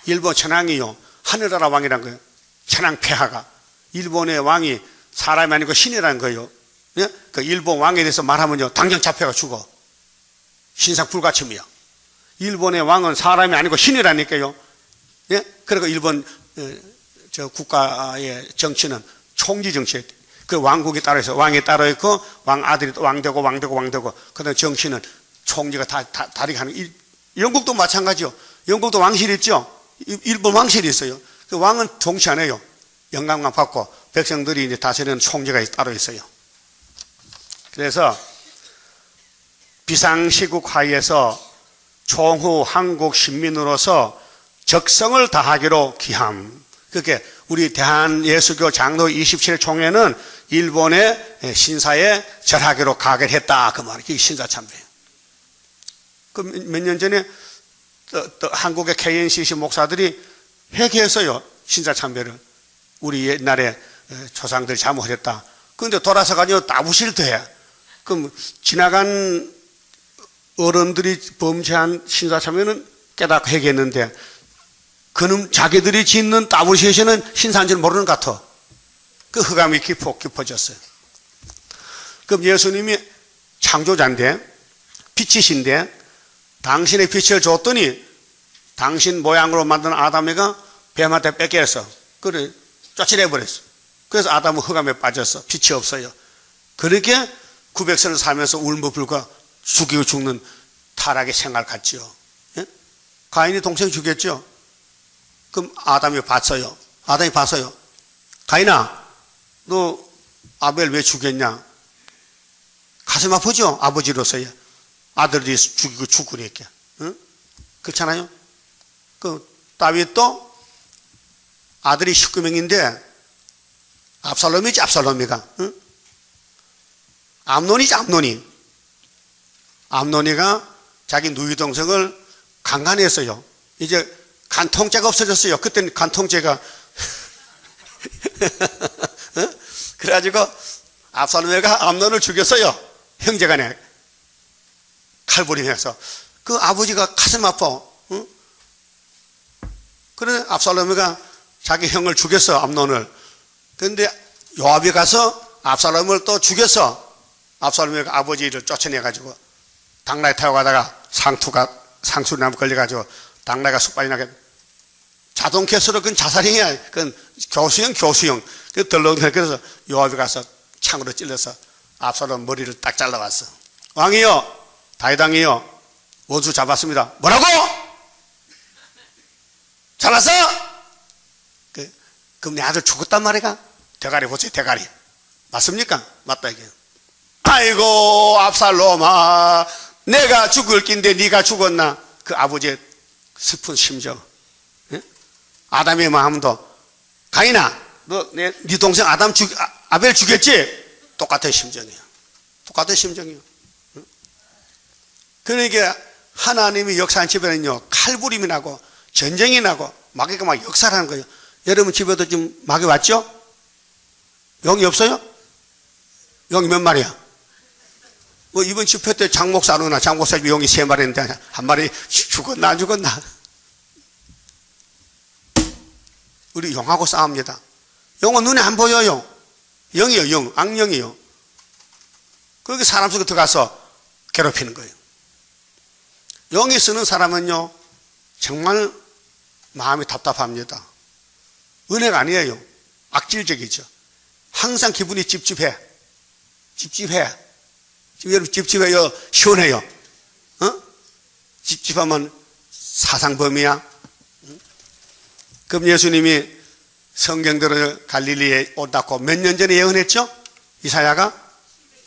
S1: 일본 천황이요 하늘나라 왕이란 거예요. 천황 폐하가 일본의 왕이 사람이 아니고 신이라는 거예요. 예? 그 일본 왕에 대해서 말하면요 당장 잡혀가 죽어. 신상 불가침이야. 일본의 왕은 사람이 아니고 신이라니까요. 예? 그리고 일본 국가의 정치는 총지 정치. 그 왕국이 따로 있어. 왕이 따로 있고 왕 아들이 또 왕되고 그다음 정치는 총리가 다르게 하는. 영국도 마찬가지요. 영국도 왕실이 있죠. 일본 왕실이 있어요. 그 왕은 통치 안 해요. 영감만 받고 백성들이 이제 다스리는 총리가 따로 있어요. 그래서 비상시국 하에서 총후 한국 신민으로서 적성을 다하기로 기함. 그렇게 우리 대한예수교 장로 27회 총회는 일본의 신사에 절하기로 가결했다. 그 말이 신사참배예요. 그 몇 년 전에 또 한국의 KNCC 목사들이 회개했어요. 신사참배를. 우리 옛날에 조상들이 잘못했다. 그런데 돌아서 가지고 따부실 돼. 그럼 지나간 어른들이 범죄한 신사참배는 깨닫고 회개했는데 그놈 자기들이 짓는 따부실에는 신사인 줄 모르는 것 같아. 그 흑암이 깊어졌어요. 그럼 예수님이 창조자인데 빛이신데 당신의 빛을 줬더니 당신 모양으로 만든 아담이가 뱀한테 뺏겨서 그래 쫓아내버렸어. 그래서 아담은 흑암에 빠졌어. 빛이 없어요. 그렇게 900세를 살면서 울며불과 죽이고 죽는 타락의 생활 같지요. 예? 가인이 동생 죽였죠. 그럼 아담이 봤어요. 아담이 봤어요. 가인아, 너 아벨 왜 죽였냐? 가슴 아프죠? 아버지로서요. 아들이 죽이고 죽으니까. 응? 그렇잖아요? 그 다윗도 아들이 19명인데 압살롬이지 압살롬이가. 응? 암논이지 암논이. 암논이가 자기 누이 동생을 강간했어요. 이제 간통죄가 없어졌어요. 그때는 간통죄가 그래가지고 압살롬이가 암논을 죽였어요. 형제간에 칼부림해서. 그 아버지가 가슴 아파. 응? 그래 압살롬이가 자기 형을 죽였어. 암논을. 그런데 요압이 가서 압살롬을 또 죽였어. 압살롬이가 아버지를 쫓아내가지고 당나귀 타고 가다가 상수나무 걸려가지고 당나귀가 쑥발이 나게 자동 개수로 그건 자살행위야. 그건 교수형. 그래서 요압이 가서 창으로 찔러서 압살롬 머리를 딱 잘라왔어. 왕이요, 다윗왕이요, 원수 잡았습니다. 뭐라고? 잡았어? 그럼 내 아들 죽었단 말이가? 대가리 보세요, 대가리. 맞습니까? 맞다 이게. 아이고 압살롬아, 내가 죽을 낀데 네가 죽었나? 그 아버지의 슬픈 심정. 예? 아담의 마음도 가인아, 너 네 동생 아벨 죽였지? 똑같은 심정이야. 똑같은 심정이요. 응? 그러니까 하나님이 역사한 집에는요 칼부림이 나고 전쟁이 나고 마귀가 막 역사를 하는 거예요. 여러분 집에도 지금 마귀 왔죠? 영이 없어요? 영이 몇 마리야? 뭐 이번 집회 때 장목사로나 장목사 용이 3마리인데 한 마리 죽었나 안 죽었나? 우리 용하고 싸웁니다. 용은 눈에 안 보여요. 영이요, 영, 악령이요. 그렇게 사람 속에 들어가서 괴롭히는 거예요. 영이 쓰는 사람은요, 정말 마음이 답답합니다. 은혜가 아니에요. 악질적이죠. 항상 기분이 찝찝해. 찝찝해. 여러분 찝찝해요? 시원해요? 찝찝하면 사상범이야? 그럼 예수님이 성경대로 갈릴리에 온다고 몇 년 전에 예언했죠? 이사야가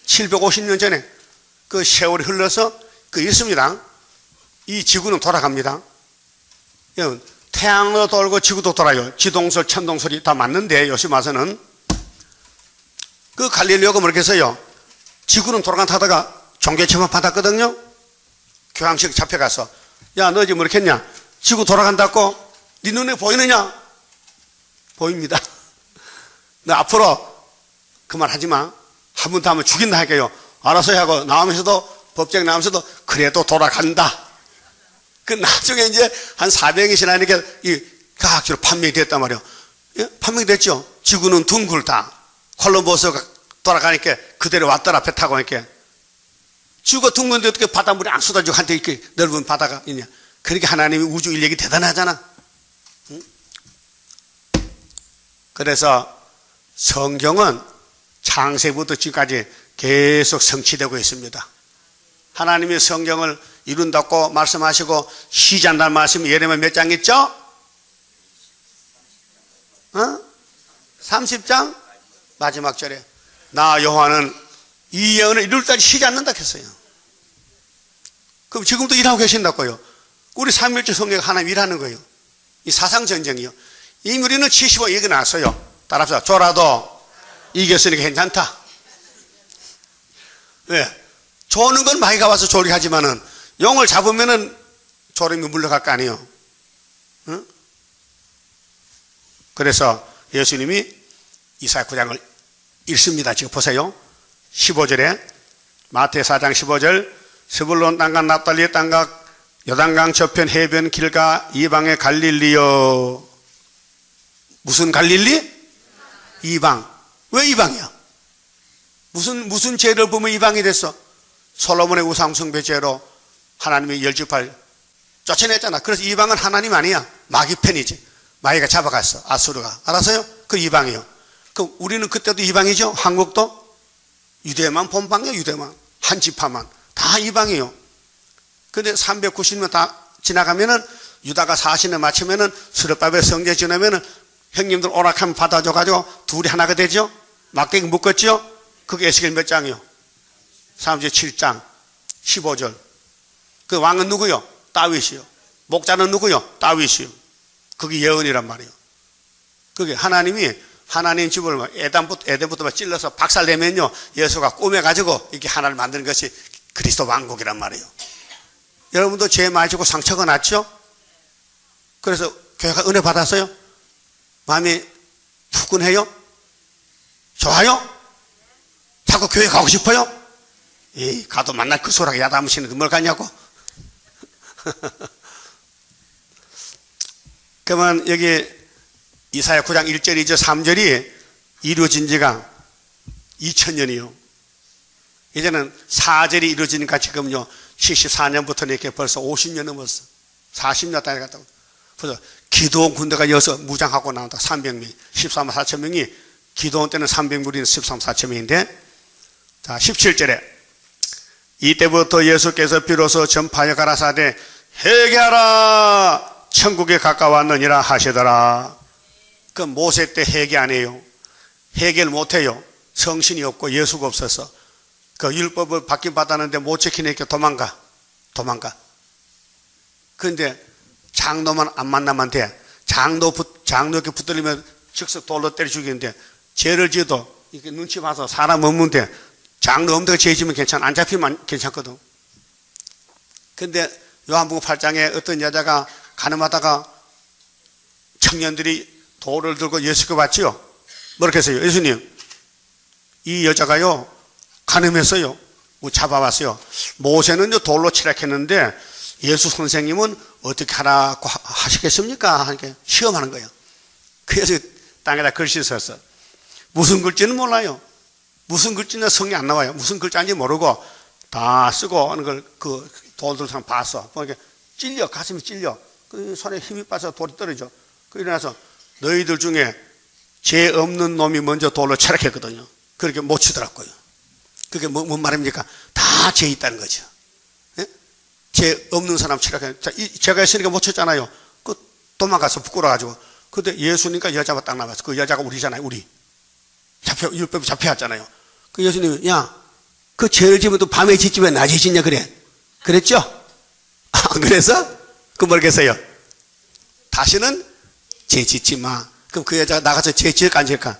S1: 750년 전에 그 세월이 흘러서 그 있습니다. 이 지구는 돌아갑니다. 태양도 돌고 지구도 돌아요. 지동설, 천동설이 다 맞는데 요즘 와서는 그 갈릴리오가 뭐렇게 해서요, 지구는 돌아간다 하다가 종교체험 받았거든요. 교황식 잡혀가서, 야, 너 지금 뭐렇게 했냐? 지구 돌아간다고 네 눈에 보이느냐? 보입니다. 너 앞으로 그 말 하지 마. 한 번 더 하면 죽인다 할게요. 알아서 하고 나오면서도, 법정 나오면서도 그래도 돌아간다. 그 나중에 이제 한 400이 지나니까 이 과학적으로 판명이 됐단 말이에요. 예? 판명이 됐죠. 지구는 둥글다. 콜럼버스가 돌아가니까 그대로 왔더라, 배 타고 이렇게. 지구가 둥근데 어떻게 바닷물이 안 쏟아지고 한테 이렇게 넓은 바다가 있냐. 그러니까 하나님이 우주 인력이 대단하잖아. 응? 그래서 성경은 창세부터 지금까지 계속 성취되고 있습니다. 하나님이 성경을 이룬다고 말씀하시고 시작한다는 말씀이 예레미야 몇 장 있죠? 30장 마지막 절에 나 여호와는 이 예언을 이룰 때까지 쉬지 않는다 했어요. 그럼 지금도 일하고 계신다고요. 우리 삼일째 성경이 하나님 일하는 거예요. 이 사상전쟁이요. 이미 우리는 75 얘기 나왔어요. 따라서 줘라도 이겼으니까 괜찮다. 왜? 조는 건 마귀가 와서 조리게 하지만은 영을 잡으면은 조림이 물러갈 거 아니에요. 응? 그래서 예수님이 이사야 9장을 읽습니다. 지금 보세요. 15절에 마태 4장 15절 스불론 땅과 납달리 땅과 요단강 저편 해변 길가 이방의 갈릴리요. 무슨 갈릴리? 이방. 왜 이방이야? 무슨 죄를 보면 이방이 됐어? 솔로몬의 우상숭배 죄로 하나님이 열지파를 쫓아냈잖아. 그래서 이방은 하나님 아니야. 마귀 편이지. 마귀가 잡아갔어. 아수르가. 알았어요? 그 이방이요. 그럼 우리는 그때도 이방이죠? 한국도? 유대만 본방이에요. 유대만. 한 지파만. 다 이방이에요. 근데 390년 다 지나가면은 유다가 40년 마치면은 스룹바벨 성제 지나면은 형님들 오락하면 받아줘가지고 둘이 하나가 되죠? 막대기 묶었죠? 그게 에스겔 몇 장이요? 37장 15절. 그 왕은 누구요? 다윗이요. 목자는 누구요? 다윗이요. 그게 예언이란 말이에요. 그게 하나님이 하나님 집을 에덴부터 찔러서 박살내면요, 예수가 꾸며가지고 이렇게 하나를 만드는 것이 그리스도 왕국이란 말이에요. 여러분도 죄 많이 지고 상처가 났죠? 그래서 교회가 은혜 받았어요? 마음이 푸근해요? 좋아요? 자꾸 교회 가고 싶어요? 가도 만날 그 소라가 야단무시는데 뭘 가냐고? 그러면 여기 이사야 9장 1절, 2절, 3절이 이루어진 지가 2000년이요. 이제는 4절이 이루어지니까 지금요, 74년부터 이렇게 벌써 50년 넘었어. 40년 단위 갔다고. 그래서 기도원 군대가 여기서 무장하고 나온다. 300명. 13만 4천 명이, 기도원 때는 300명이 13만 4천 명인데, 자, 17절에 이때부터 예수께서 비로소 전파하여 가라사대 회개하라 천국에 가까웠느니라 하시더라. 그 모세 때 회개 안 해요. 회개를 못 해요. 성신이 없고 예수가 없어서. 그 율법을 받긴 받았는데 못 지키니까 도망가. 그런데 장로만 안 만나면 돼. 장로 이렇게 붙들리면 즉석 돌로 때려 죽이는데, 죄를 지어도 이렇게 눈치 봐서 사람 없는데 장로 없는 죄 지면 괜찮아. 안 잡히면 괜찮거든. 근데 요한복음 8장에 어떤 여자가 가늠하다가 청년들이 돌을 들고 예수께 왔지요. 뭐라고 했어요? 예수님, 이 여자가요, 가늠했어요. 잡아봤어요. 모세는 돌로 칠했는데 예수 선생님은 어떻게 하라고 하시겠습니까? 하니까 시험하는 거예요. 그래서 땅에다 글씨 썼어. 무슨 글씨는 몰라요. 무슨 글씨는 성이 안 나와요. 무슨 글자인지 모르고 다 쓰고 하는 걸 그 돌들 사람 봤어. 보니까 찔려, 가슴이 찔려. 그 손에 힘이 빠져 돌이 떨어져. 그 일어나서 너희들 중에 죄 없는 놈이 먼저 돌로 철학했거든요. 그렇게 못 치더라고요. 그게 뭔 말입니까? 다 죄 있다는 거죠. 예? 죄 없는 사람 철학해. 제가 했으니까 못 쳤잖아요. 그 도망가서 부끄러워가지고. 근데 예수니까 여자가 딱 나왔어. 그 여자가 우리잖아요. 우리. 율법이 잡혀왔잖아요. 그 예수님이, 야, 그 죄를 지면 또 밤에 짓지 왜 낮에 짓냐 그래. 그랬죠? 안 그래서? 그 뭐겠어요? 다시는 죄 짓지 마. 그럼 그 여자가 나가서 죄 지을까 안 지을까?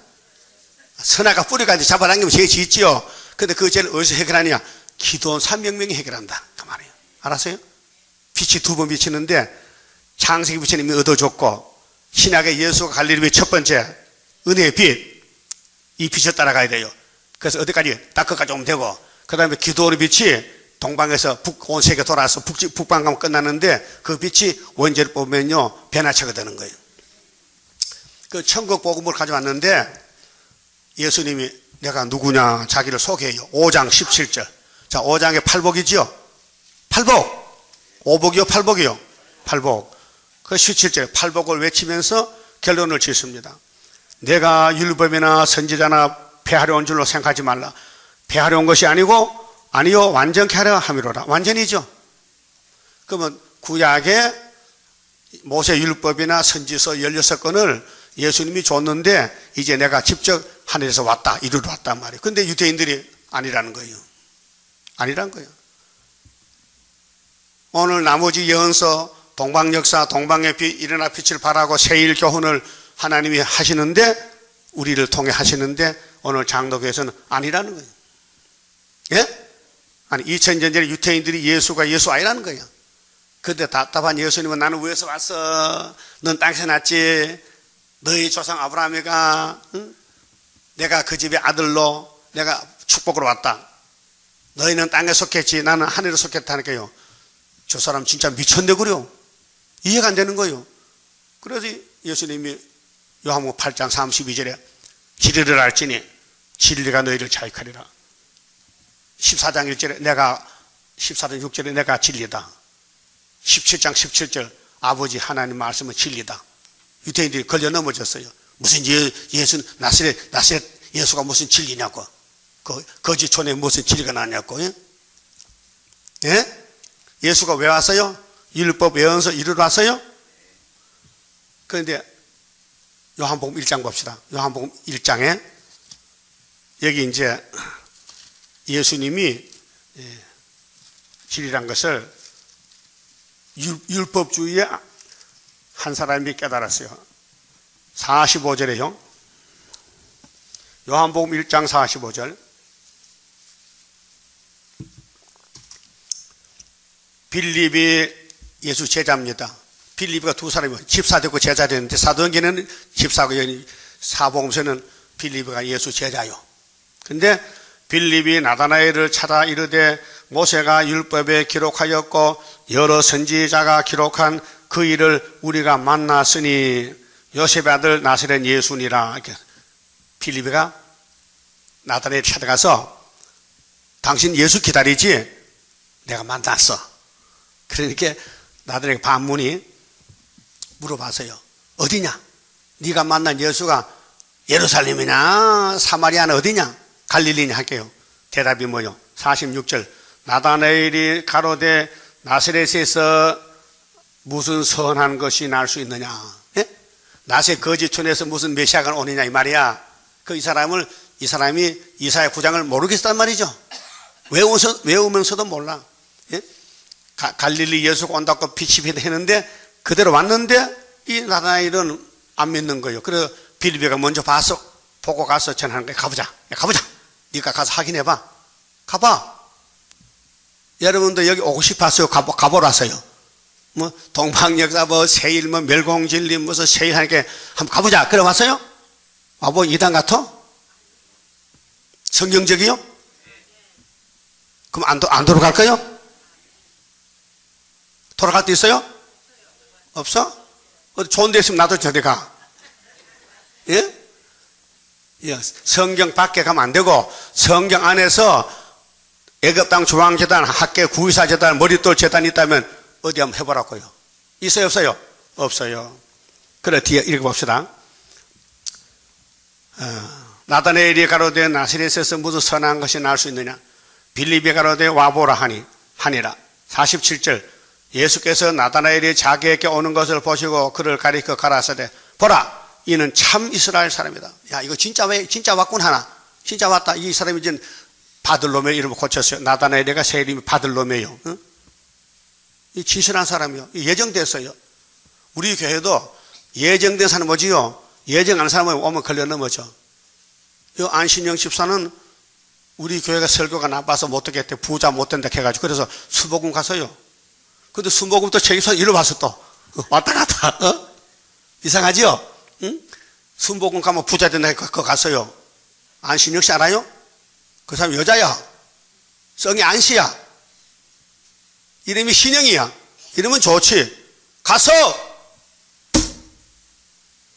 S1: 선악과 뿌리가 이제 잡아당기면 죄 짓지요. 근데 그 죄를 어디서 해결하냐? 기도원 300명이 해결한다. 그 말이에요. 알았어요? 빛이 두 번 비치는데 창세기 부처님이 얻어줬고 신약의 예수가 갈릴리의 첫 번째 은혜의 빛, 이 빛을 따라가야 돼요. 그래서 어디까지? 딱 끝까지 오면 되고 그 다음에 기도원의 빛이 동방에서 온 세계 돌아서 북방 가면 끝나는데 그 빛이 원죄를 뽑으면요 변화체가 되는 거예요. 그 천국 복음을 가져왔는데 예수님이 내가 누구냐 자기를 소개해요. 5장 17절. 자, 5장에 팔복이지요. 팔복. 오복이요 팔복이요. 팔복. 그 17절 팔복을 외치면서 결론을 짓습니다. 내가 율법이나 선지자나 폐하려 온 줄로 생각하지 말라. 폐하려 온 것이 아니고 아니요 완전케 하려 함이로라. 완전이죠. 그러면 구약의 모세 율법이나 선지서 16건을 예수님이 줬는데 이제 내가 직접 하늘에서 왔다 이루러 왔단 말이에요. 근데 유대인들이 아니라는 거예요. 아니란 거예요. 오늘 나머지 예언서 동방역사 동방의 빛 일어나 빛을 발하고 새일 교훈을 하나님이 하시는데 우리를 통해 하시는데 오늘 장로교에서는 아니라는 거예요. 예? 아니 2000년 전에 유태인들이 예수가 예수 아니라는 거예요. 그때 답답한 예수님은 나는 위에서 왔어. 넌 땅에서 났지. 너희 조상 아브라함이가 응? 내가 그 집의 아들로 내가 축복으로 왔다. 너희는 땅에 속했지 나는 하늘에 속했다니까요. 저 사람 진짜 미쳤네 그래요. 이해가 안 되는 거예요. 그래서 예수님이 요한복음 8장 32절에 진리를 알지니 진리가 너희를 자유하리라. 14장 1절에 내가 14장 6절에 내가 진리다. 17장 17절 아버지 하나님 말씀은 진리다. 유대인들이 걸려 넘어졌어요. 무슨 예수 나사렛 예수가 무슨 진리냐고. 그 거지촌에 무슨 진리가 나냐고. 예? 예? 예수가 왜 왔어요? 율법 외워서 이루러 왔어요? 그런데 요한복음 1장 봅시다. 요한복음 1장에 여기 이제 예수님이 진리란 것을 율법주의의 한 사람이 깨달았어요. 45절에요. 요한복음 1장 45절. 빌립이 예수 제자입니다. 빌립이가 두 사람이 집사 되고 제자 되는데 사도행전에는 집사고 사복음서는 빌립이가 예수 제자요. 근데 빌립이 나다나엘을 찾아 이르되 모세가 율법에 기록하였고 여러 선지자가 기록한 그 일을 우리가 만났으니 요셉의 아들 나사렛 예수니라. 이렇게 빌립이가 나다나엘을 찾아가서 당신 예수 기다리지? 내가 만났어. 그러니까 나다나엘 반문이 물어봤어요. 어디냐? 네가 만난 예수가 예루살렘이냐 사마리아는 어디냐? 갈릴리냐 할게요. 대답이 뭐요? 46절 나다나엘이 가로되 나사렛에서 무슨 선한 것이 날 수 있느냐? 예? 나사렛 거지촌에서 무슨 메시아가 오느냐 이 말이야. 그 이 사람이 이사야 9장을 모르겠단 말이죠. 외우면서도 몰라. 예? 갈릴리 예수가 온다고 빛이 했는데 그대로 왔는데 이 나다나엘은 안 믿는 거예요. 그래서 빌립이가 먼저 보고 가서 전하는 거예요. 가보자. 네가 가서 확인해봐. 가봐. 여러분도 여기 오고 싶었어요? 가보라서요. 뭐 동방역사 뭐 세일 뭐 멸공진리 무슨 세일 하니까 한번 가보자. 그래 왔어요? 뭐 이단 같아? 성경적이요? 그럼 안 돌아갈까요? 돌아갈 데 있어요? 없어? 어디 좋은 데 있으면 나도 저리 가. 예? 예, 성경 밖에 가면 안 되고 성경 안에서 애굽 땅 조항제단, 학계 구의사제단, 머릿돌 제단이 있다면 어디 한번 해보라고요. 있어요, 없어요? 없어요. 그래, 뒤에 읽어봅시다. 나다나엘이 가로되 나사렛에서 무슨 선한 것이 나올 수 있느냐? 빌립이 가로되 와보라 하니라. 47절. 예수께서 나다나엘이 자기에게 오는 것을 보시고 그를 가리켜 가라사대 보라, 이는 참 이스라엘 사람이다. 야, 이거 진짜 왔군 하나. 진짜 왔다. 이 사람이 이제 바들로메 이름을 고쳤어요. 나다나엘이가 새 이름이 바들로메요. 응? 이 진실한 사람이요. 예정됐어요. 우리 교회도 예정된 사람 뭐지요? 예정 안 사람은 오면 걸려 넘어져. 이 안신영 집사는 우리 교회가 설교가 나빠서 못 되겠대. 부자 못 된다 해가지고 그래서 수복음 가서요. 근데 수복음 또 책임서 이리 와서 또 왔다 갔다. 이상하지요? 응? 수복음 가면 부자 된다 그거 갔어요. 안신영 씨 알아요? 그 사람 여자야. 성이 안씨야. 이름이 신영이야. 이름은 좋지. 가서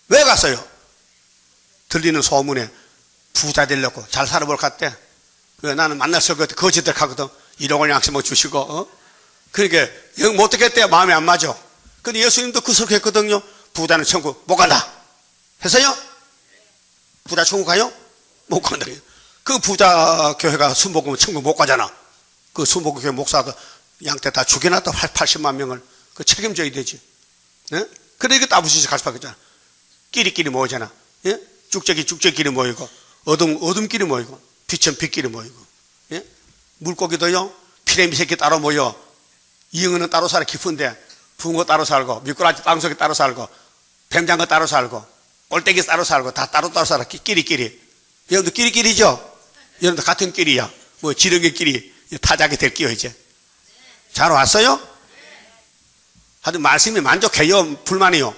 S1: 왜 갔어요? 들리는 소문에 부자 되려고 잘 살아볼 것 같대. 나는 만날 설교 때 거짓들 하거든. 1억 원 양식 뭐 주시고. 그러니까 영 못 듣겠대. 마음에 안 맞아. 근데 예수님도 그 설교 했거든요. 부자는 천국 못 간다 했어요? 부자 천국 가요? 못 간다. 그 부자 교회가 순복음은 천국 못 가잖아. 그 순복음 교회 목사도 양떼 다 죽여놨다. 80만 명을 그 책임져야 되지. 예? 그래 이게 따부시지 갈 수밖에 없잖아. 끼리끼리 모이잖아. 예? 쭉저기끼리 모이고 어둠끼리 모이고 빛은 빛끼리 모이고. 예? 물고기도요. 피레미 새끼 따로 모여. 이응어는 따로 살아 깊은데 붕어 따로 살고 미꾸라지 땅속에 따로 살고 뱀장어 따로 살고 꼴떼기 따로 살고 다 따로 살아. 끼리끼리. 여러분들 끼리끼리죠? 여러분들 같은 끼리야. 뭐 지렁이끼리 타작이 될 끼요 이제. 잘 왔어요? 하여튼 말씀이 만족해요? 불만이요?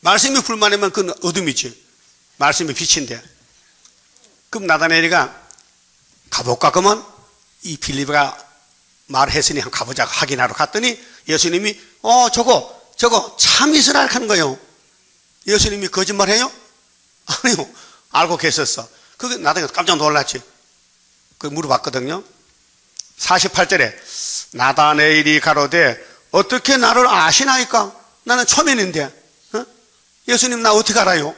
S1: 말씀이 불만이면 그건 어둠이지. 말씀이 빛인데. 그럼 나다나엘이가 가볼까? 그러면 이 빌립이가 말했으니 한번 가보자 확인하러 갔더니 예수님이 저거 참 이스라엘 하는 거예요. 예수님이 거짓말해요? 아니요. 알고 계셨어. 그게 나다나엘 깜짝 놀랐지. 그 물어봤거든요. 48절에 나다나엘이 가로되 어떻게 나를 아시나이까? 나는 초면인데. 어? 예수님 나 어떻게 알아요?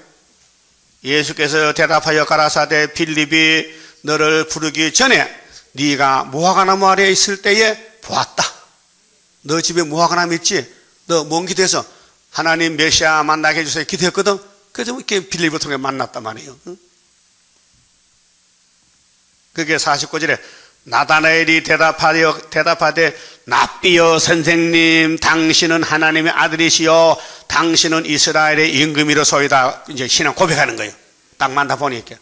S1: 예수께서 대답하여 가라사대 빌립이 너를 부르기 전에 네가 무화과나무 아래에 있을 때에 보았다. 너 집에 무화과나무 있지? 너 먼 기도해서 하나님 메시아 만나게 해주세요 기도했거든. 그래서 이렇게 빌립을 통해 만났단 말이에요. 응? 그게 49절에 나다나엘이 대답하되 납비여 선생님 당신은 하나님의 아들이시여 당신은 이스라엘의 임금이로소이다. 이제 신앙 고백하는 거예요. 딱 만나 보니까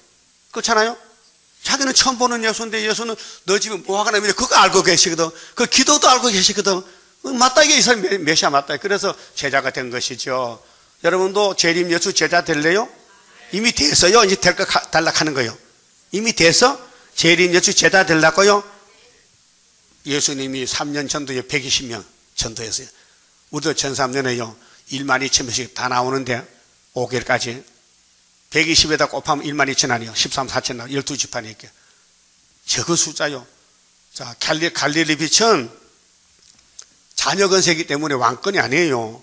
S1: 그렇잖아요. 자기는 처음 보는 예수인데 예수는 너 집에 무화과나무인데 그거 알고 계시거든. 그 기도도 알고 계시거든. 맞다 이게 이 사람 메시아 맞다. 그래서 제자가 된 것이죠. 여러분도 재림 예수 제자 될래요? 이미 됐어요. 이제 될 거 달락하는 거예요. 이미 돼서 재림 예수 제자 되려고요? 예수님이 3년 전도에 120명 전도했어요. 우리도 전 3년에요 1만 2천 명씩 다 나오는데 5개월까지 120에다 곱하면 1만 2천 아니요 13, 4천 나와 12지판이 있게 적은 숫자요. 자, 갈릴리 빛은 자녀 건세이기 때문에 왕권이 아니에요.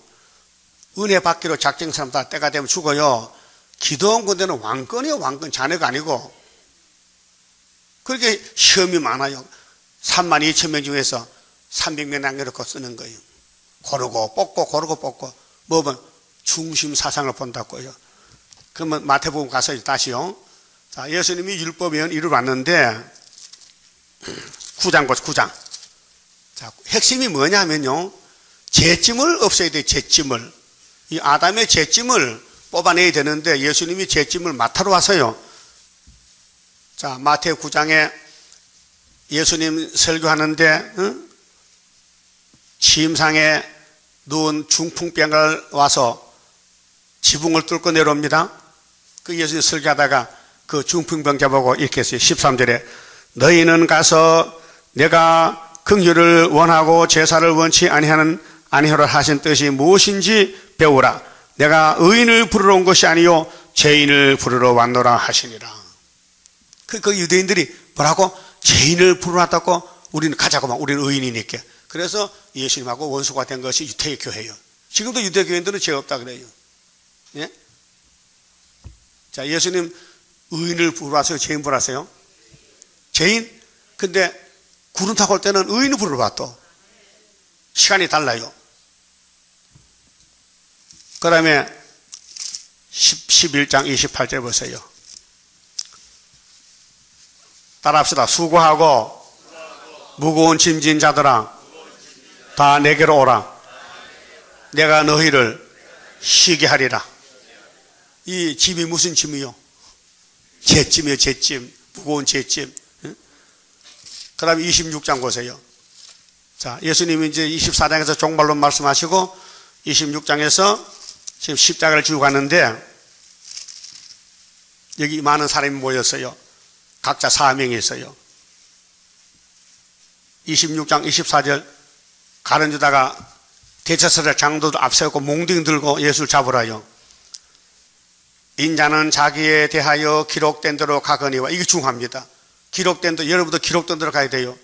S1: 은혜 받기로 작정 사람 다 때가 되면 죽어요. 기도원 군대는 왕권이에요. 왕권. 자녀가 아니고. 그렇게 시험이 많아요. 3만 2천 명 중에서 300명 남겨놓고 쓰는 거예요. 고르고 뽑고 뭐면 중심 사상을 본다고요. 그러면 마태복음 가서 다시요. 자, 예수님이 율법에는 이루 왔는데 9장 보죠. 9장. 자, 핵심이 뭐냐면요. 죄짐을 없애야 돼요. 죄짐을. 이 아담의 죄짐을 뽑아내야 되는데 예수님이 죄짐을 맡아러 와서요. 자, 마태 9장에 예수님 설교하는데 침상에 누운 중풍병을 와서 지붕을 뚫고 내려옵니다. 그 예수님 설교하다가 그 중풍병자 보고 이렇게 했어요. 13절에 너희는 가서 내가 긍휼을 원하고 제사를 원치 아니하라 하신 뜻이 무엇인지 배우라. 내가 의인을 부르러 온 것이 아니요 죄인을 부르러 왔노라 하시니라. 그 유대인들이 뭐라고? 죄인을 부르러 왔다고? 우리는 가자고만, 우리는 의인이니까. 그래서 예수님하고 원수가 된 것이 유대교회예요. 지금도 유대교인들은 죄 없다 그래요. 예? 자, 예수님 의인을 부르러 왔어요? 죄인 부르러 왔어요? 죄인? 근데 구름 타고 올 때는 의인을 부르러 왔또. 시간이 달라요. 그 다음에 11장 28절 보세요. 따라합시다. 수고하고 무거운 짐진 자들아 다 내게로 오라. 내가 너희를 쉬게 하리라. 이 짐이 무슨 짐이요? 죄짐이요, 죄짐. 무거운 죄짐. 그 다음에 26장 보세요. 자, 예수님이 이제 24장에서 종말론 말씀하시고 26장에서 지금 십자가를 지고 가는데 여기 많은 사람이 모였어요. 각자 사명이 있어요. 26장 24절 가룟 유다가 대제사장 장로들 앞세우고 몽둥이 들고 예수를 잡으라요. 인자는 자기에 대하여 기록된 대로 가거니와. 이게 중요합니다. 기록된 대로, 여러분도 기록된 대로 가야 돼요.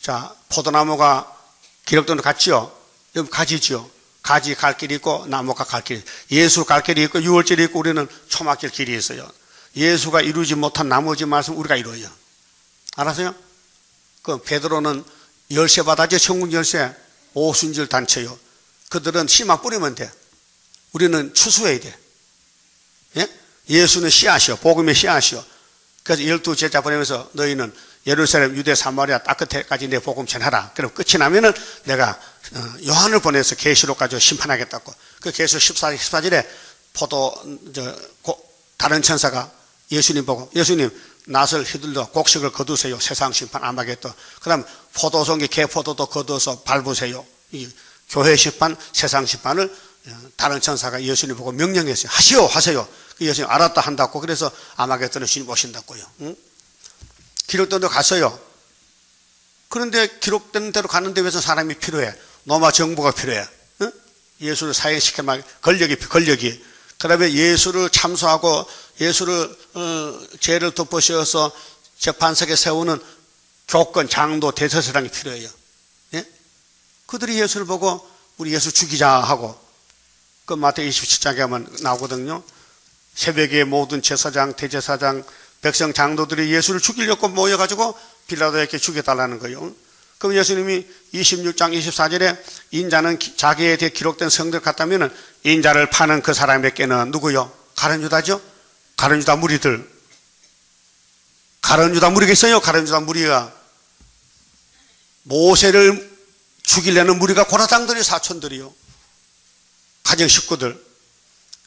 S1: 자, 포도나무가 기록된 대로 갔지요? 여러분 가지지요? 가지 갈 길이 있고 나무가 갈 길이 있어요. 예수 갈 길이 있고 유월절이 있고 우리는 초막절 길이 있어요. 예수가 이루지 못한 나머지 말씀 우리가 이루어요. 알았어요? 그 베드로는 열쇠 받아죠. 천국 열쇠. 오순절 단체요. 그들은 씨만 뿌리면 돼. 우리는 추수해야 돼. 예? 예수는 씨앗이요. 복음의 씨앗이요. 그래서 12제자 보내면서 너희는 예루살렘, 유대, 사마리아 땅 끝에까지 내 복음 전하라. 그럼 끝이 나면은 내가 요한을 보내서 계시록 가지고 심판하겠다고. 그 계시록 14절에 다른 천사가 예수님 보고 예수님 낫을 휘둘러 곡식을 거두세요. 세상 심판 안 하겠다. 그 다음 포도송이 개포도도 거두어서 밟으세요. 이 교회 심판, 세상 심판을 다른 천사가 예수님 보고 명령했어요. 하세요. 그 예수님 알았다 한다고. 그래서 아마겟돈에 주님 오신다고요. 응? 기록된 대로 갔어요. 그런데 기록된 대로 가는데 왜 사람이 필요해? 로마 정부가 필요해. 응? 예수를 사형시키면 권력이. 그 다음에 예수를 참소하고 예수를 죄를 덮으셔서 재판석에 세우는 교권, 장도, 대제사장이 필요해요. 예? 그들이 예수를 보고 우리 예수 죽이자 하고 그 마태복음 27장에 하면 나오거든요. 새벽에 모든 제사장, 대제사장, 백성 장로들이 예수를 죽이려고 모여가지고 빌라도에게 죽여달라는 거예요. 그럼 예수님이 26장 24절에 인자는 자기에 대해 기록된 성들 같다면 인자를 파는 그 사람에게는 누구요? 가룟 유다죠? 가룟 유다 무리들. 가룟 유다 무리겠어요? 가룟 유다 무리가 모세를 죽이려는 무리가 고라당들이 사촌들이요. 가정 식구들.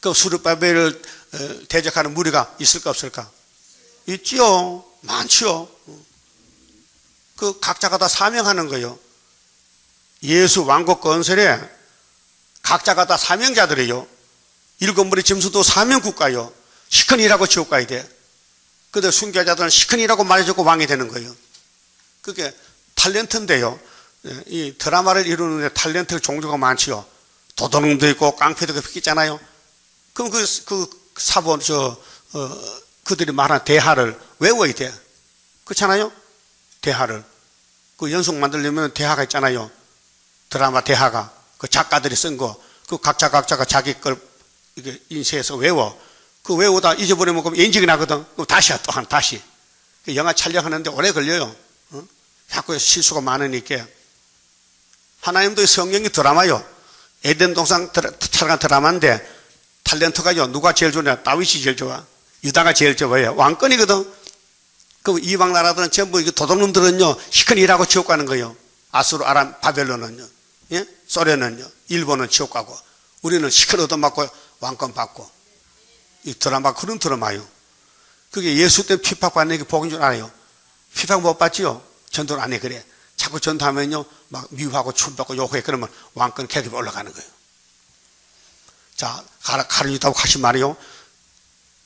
S1: 그 수르바벨을 대적하는 무리가 있을까 없을까? 있지요. 많지요. 그 각자가 다 사명하는 거예요. 예수 왕국 건설에 각자가 다 사명자들이에요. 7무리 짐승도 사명국가요. 시큰 일하고 지옥 가야 돼. 근데 순교자들은 시큰 일하고 말해주고 왕이 되는 거예요. 그게 탤런트인데요. 이 드라마를 이루는데 탤런트 종류가 많지요. 도둑놈도 있고 깡패도 있잖아요. 그럼 그 사본 그들이 말하는 대하를 외워야 돼. 그렇잖아요? 대하를. 그 연속 만들려면 대하가 있잖아요. 드라마 대하가. 그 작가들이 쓴 거. 그 각자가 자기 걸 이게 인쇄해서 외워. 그 외우다 잊어버리면 그럼 인증이 나거든. 그럼 다시. 그 영화 촬영하는데 오래 걸려요. 어? 자꾸 실수가 많으니까. 하나님도 성경이 드라마요. 에덴 동산 촬영한 드라마인데 탤런트가요. 누가 제일 좋냐? 다윗이 제일 좋아. 유다가 제일 좋아요. 왕권이거든. 그 이방 나라들은 전부 이게 도둑놈들은요. 시큰 일하고 지옥 가는 거예요. 아수르, 아람, 바벨론은요. 예? 소련은요. 일본은 지옥 가고. 우리는 시큰 얻어맞고 왕권 받고. 이 드라마 그런 드라마요. 그게 예수 때문에 핍박받는 게 복인 줄 알아요. 핍박 못 받지요. 전도를 안 해 그래. 자꾸 전도하면요. 막 미워하고 추받고 욕해. 그러면 왕권 계급이 올라가는 거예요. 자, 가룟 유다고 하신 말이요.